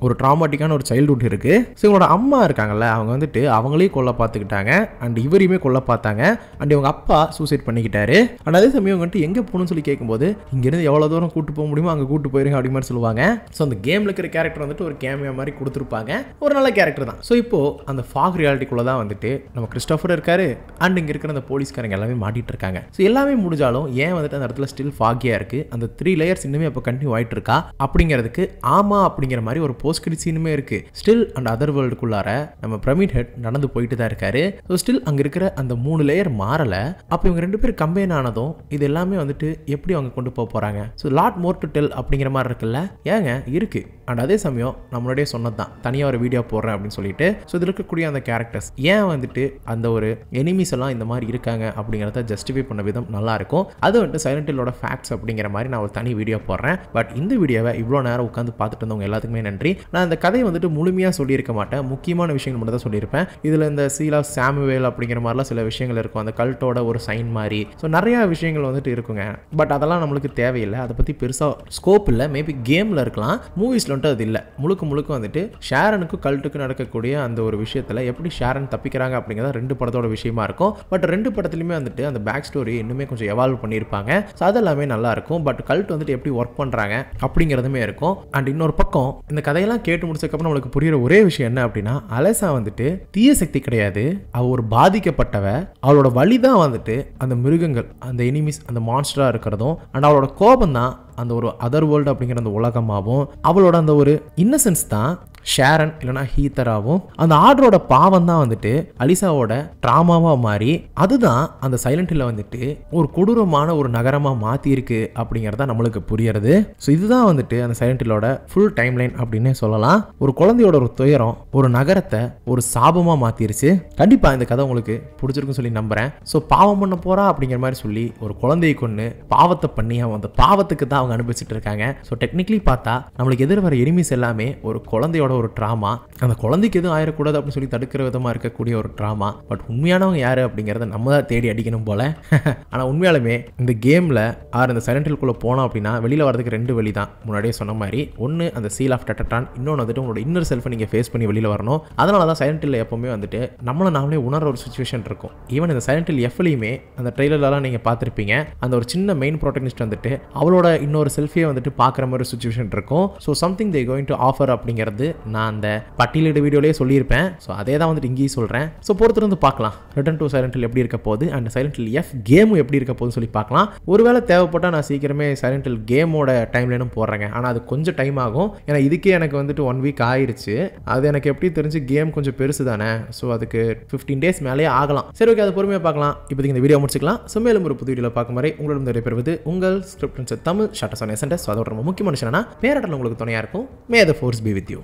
ஒரு ட்ராமாட்டிக்கான ஒரு சைல்ட்ஹுட் இருக்கு. ஸோ இவங்களோட அம்மா இருக்காங்கல்ல, அவங்க வந்துட்டு அவங்களே கொல்ல பார்த்துக்கிட்டாங்க அண்ட் இவரையுமே கொல்ல பார்த்தாங்க அண்ட் இவங்க அப்பா சூசைட் பண்ணிக்கிட்டாரு. அண்ட் அதே சமயம் வந்துட்டு எங்கே போகணும்னு சொல்லி கேட்கும்போது இங்கிருந்து எவ்வளோ தூரம் கூட்டு போக முடியுமோ அங்கே கூட்டு போயிருங்க அப்படி மாதிரி சொல்லுவாங்க. ஸோ அந்த கேமில் இருக்கிற கேரக்டர் வந்துட்டு ஒரு கேமியா மாதிரி கொடுத்துருப்பாங்க, ஒரு நல்ல கேரக்டர் தான். ஸோ இப்போ அந்த ஃபாக் ரியாலிட்டிக்குள்ள தான் வந்துட்டு நம்ம கிறிஸ்டோபர் இருக்காரு அண்ட் இங்கே இருக்கிற அந்த போலீஸ்காரங்க எல்லாமே மாட்டிட்டு இருக்காங்க. ஸோ எல்லாமே முடிஞ்சாலும் ஏன் வந்துட்டு அந்த இடத்துல ஸ்டில் ஃபாகியா இருக்கு, அந்த 3 லேயர்ஸ் இன்னுமே அப்போ கண்டினியூ ஆயிட்டு இருக்கா அப்படிங்கிறதுக்கு ஆமா அப்படிங்கிற மாதிரி ஒரு போஸ்ட் கிரெடிட் சீனுமே இருக்கு. ஸ்டில் அந்த அதர் வேர்ல்டுக்குள்ளார நம்ம பிரமிட் ஹெட் நடந்து போயிட்டு தான் இருக்காரு. ஸோ ஸ்டில் அங்கே இருக்கிற அந்த 3 லேயர் மாறல. அப்போ இவங்க 2 பேர் கம்பைன் ஆனதும் இது எல்லாமே வந்துட்டு எப்படி அவங்க கொண்டு போக போறாங்க. So lot more to tell அப்படிங்கிற மாதிரி இருக்குல்ல, ஏங்க இருக்கு. அண்ட் அதே சமயம் நம்மளுடைய சொன்னது தான் தனியாக ஒரு வீடியோ போடுறேன் அப்படின்னு சொல்லிட்டு. ஸோ இதில் இருக்கக்கூடிய அந்த கேரக்டர்ஸ் ஏன் வந்துட்டு அந்த ஒரு எனிமீஸ் எல்லாம் இந்த மாதிரி இருக்காங்க அப்படிங்கிறத ஜஸ்டிஃபை பண்ண விதம் நல்லா இருக்கும். அது வந்துட்டு சைலண்ட் ஹில்லோட ஃபேக்ட்ஸ் அப்படிங்கிற மாதிரி நான் ஒரு தனி வீடியோ போடுறேன். பட் இந்த வீடியோவை இவ்வளோ நேரம் உட்காந்து பார்த்துட்டு இருந்தவங்க எல்லாத்துக்குமே நன்றி. நான் இந்த கதையை வந்துட்டு முழுமையாக சொல்லியிருக்க மாட்டேன், முக்கியமான விஷயங்கள் மட்டும் தான் சொல்லியிருப்பேன். இதில் இந்த சீல் ஆஃப் சாமுவேல் அப்படிங்கிற மாதிரிலாம் சில விஷயங்கள் இருக்கும், அந்த கல்ட்டோட ஒரு சைன் மாதிரி. ஸோ நிறையா விஷயங்கள் வந்துட்டு இருக்குங்க. பட் அதெல்லாம் நம்மளுக்கு தேவையில்லை, அதை பற்றி பெருசாக ஸ்கோப் இல்லை. மேபி கேமில் இருக்கலாம், மூவிஸில் வந்துட்டு அது இல்லை. முழுக்க வந்துட்டு ஷேரனுக்கும் கல்ட்டுக்கும் நடக்கக்கூடிய அந்த ஒரு விஷயத்தில் எப்படி ஷேரன் தப்பிக்கிறாங்க அப்படிங்கிறத 2 படத்தோட விஷயமா இருக்கும். பட் 2 படத்துலையுமே வந்துட்டு அந்த பேக் ஸ்டோரி இன்னுமே கொஞ்சம் எவால்வ் பண்ணியிருப்பாங்க. ஸோ அதெல்லாமே நல்லா இருக்கும். பட் கல்ட் வந்துட்டு எப்படி ஒர்க் பண்ணுறாங்க அப்படிங்கிறதுமே இருக்கும். அண்ட் இன்னொரு பக்கம் இந்த கதையெல்லாம் கேட்டு முடிச்சதுக்கப்புறம் நம்மளுக்கு புரியுற ஒரே விஷயம் என்ன அப்படின்னா, அலெசா வந்துட்டு தீய சக்தி கிடையாது, அவள் ஒரு பாதிக்கப்பட்டவ. அவளோட வழி தான் வந்துட்டு அந்த மிருகங்கள், அந்த எனிமீஸ், அந்த மான்ஸ்டரா இருக்கிறதும் அண்ட் அவளோட கோபம் தான் அந்த ஒரு அதர் வேர்ல்டு அப்படிங்கிற அந்த உலகமாகவும், அவளோட அந்த ஒரு இன்னசென்ஸ் தான் ஷேரன் இல்லைனா ஹீத்தராகவும், அந்த ஆர்டரோட பாவம் தான் வந்துட்டு அலிசாவோட ட்ராமாவாக மாறி அதுதான் அந்த சைலண்ட் ஹில்லை வந்துட்டு ஒரு கொடூரமான ஒரு நகரமாக மாற்றிருக்கு அப்படிங்கிறத நம்மளுக்கு புரியுறது. ஸோ இதுதான் வந்துட்டு அந்த சைலண்ட் ஹில்லோட ஃபுல் டைம் லைன் அப்படின்னே சொல்லலாம். ஒரு குழந்தையோட ஒரு துயரம் ஒரு நகரத்தை ஒரு சாபமாக மாற்றிருச்சு. கண்டிப்பாக இந்த கதை உங்களுக்கு பிடிச்சிருக்குன்னு சொல்லி நம்புகிறேன். ஸோ பாவம் பண்ண போகிறா அப்படிங்கிற மாதிரி சொல்லி ஒரு குழந்தையை கொண்டு பாவத்தை பண்ணி அவன் அந்த பாவத்துக்கு தான் அவங்க அனுபவிச்சுட்டு இருக்காங்க. ஸோ டெக்னிக்கலி பார்த்தா நம்மளுக்கு எதிர் வர எனிமீஸ் எல்லாமே ஒரு குழந்தையோட ஒரு ட்ராமா, அந்த குழந்தைக்கு எதுவும் ஆயிடக்கூடாது அப்படின்னு சொல்லி தடுக்கிற விதமாக இருக்கக்கூடிய ஒரு ட்ராமா. பட் உண்மையானவங்க யாரு அப்படிங்கிறத நம்ம தான் தேடி அடிக்கணும் போல. ஆனால் உண்மையாலுமே இந்த கேமில் இந்த சைலண்ட் ஹில்குள்ளே போனோம் அப்படின்னா வெளியில் வரதுக்கு 2 வழி தான். முன்னாடியே சொன்ன மாதிரி ஒன்று அந்த சீல் ஆஃப் டெட்டடான், இன்னொன்று வந்துட்டு உங்களோட இன்னர் செல்ஃபை நீங்கள் ஃபேஸ் பண்ணி வெளியில் வரணும். அதனால தான் சைலண்ட் ஹில்ல எப்பவுமே வந்துட்டு நாமளே உணர்ற ஒரு சுச்சுவேஷன் இருக்கும். ஈவன் இந்த சைலண்ட் ஹில் எஃப்லையுமே அந்த ட்ரெய்லர்லாம் நீங்கள் பார்த்துருப்பீங்க, அந்த ஒரு சின்ன மெயின் ப்ரோட்டகனிஸ்ட் வந்துட்டு அவளோட இன்னொரு செல்ஃபியை வந்துட்டு பார்க்குற மாதிரி சுச்சுவேஷன் இருக்கும். So something they going to offer அப்படிங்கிறது நான் அந்த பட்டியலிட வீடியோலேயே சொல்லியிருப்பேன். ஸோ அதே தான் வந்துட்டு இங்கேயும் சொல்கிறேன். ஸோ பொறுத்திருந்து பார்க்கலாம் ரிட்டர்ன் டு சைலண்ட் ஹில் எப்படி இருக்க போகுது அண்ட் சைலண்ட் ஹில் எஃப் கேமும் எப்படி இருக்க போகுதுன்னு சொல்லி பார்க்கலாம். ஒருவேளை தேவைப்பட்டால் நான் சீக்கிரமே சைலண்ட் ஹில் கேமோட டைம்லைனும் போடுறேங்க. ஆனால் அது கொஞ்சம் டைம் ஆகும். ஏன்னா இதுக்கே எனக்கு வந்துட்டு 1 வீக் ஆயிடுச்சு. அது எனக்கு எப்படி தெரிஞ்சு கேம் கொஞ்சம் பெருசு தானே. ஸோ அதுக்கு 15 days மேலேயே ஆகலாம். சரி, ஓகே, அதை பொறுமையாக பார்க்கலாம். இப்போதைக்கு இந்த வீடியோ முடிச்சுக்கலாம். ஸோ மேலும் ஒரு புது வீடியோவில் பார்க்கும் வரை உங்களிடம் விடைபெறுவது உங்கள் ஸ்கிரிப்ட் தமிழ் ஷார்ட் ஆன் எசன்டஸ். அதோட ரொம்ப முக்கியமான விஷயம் என்னன்னா பேரடல் உங்களுக்கு துணையாக இருக்கும். May the force be with you.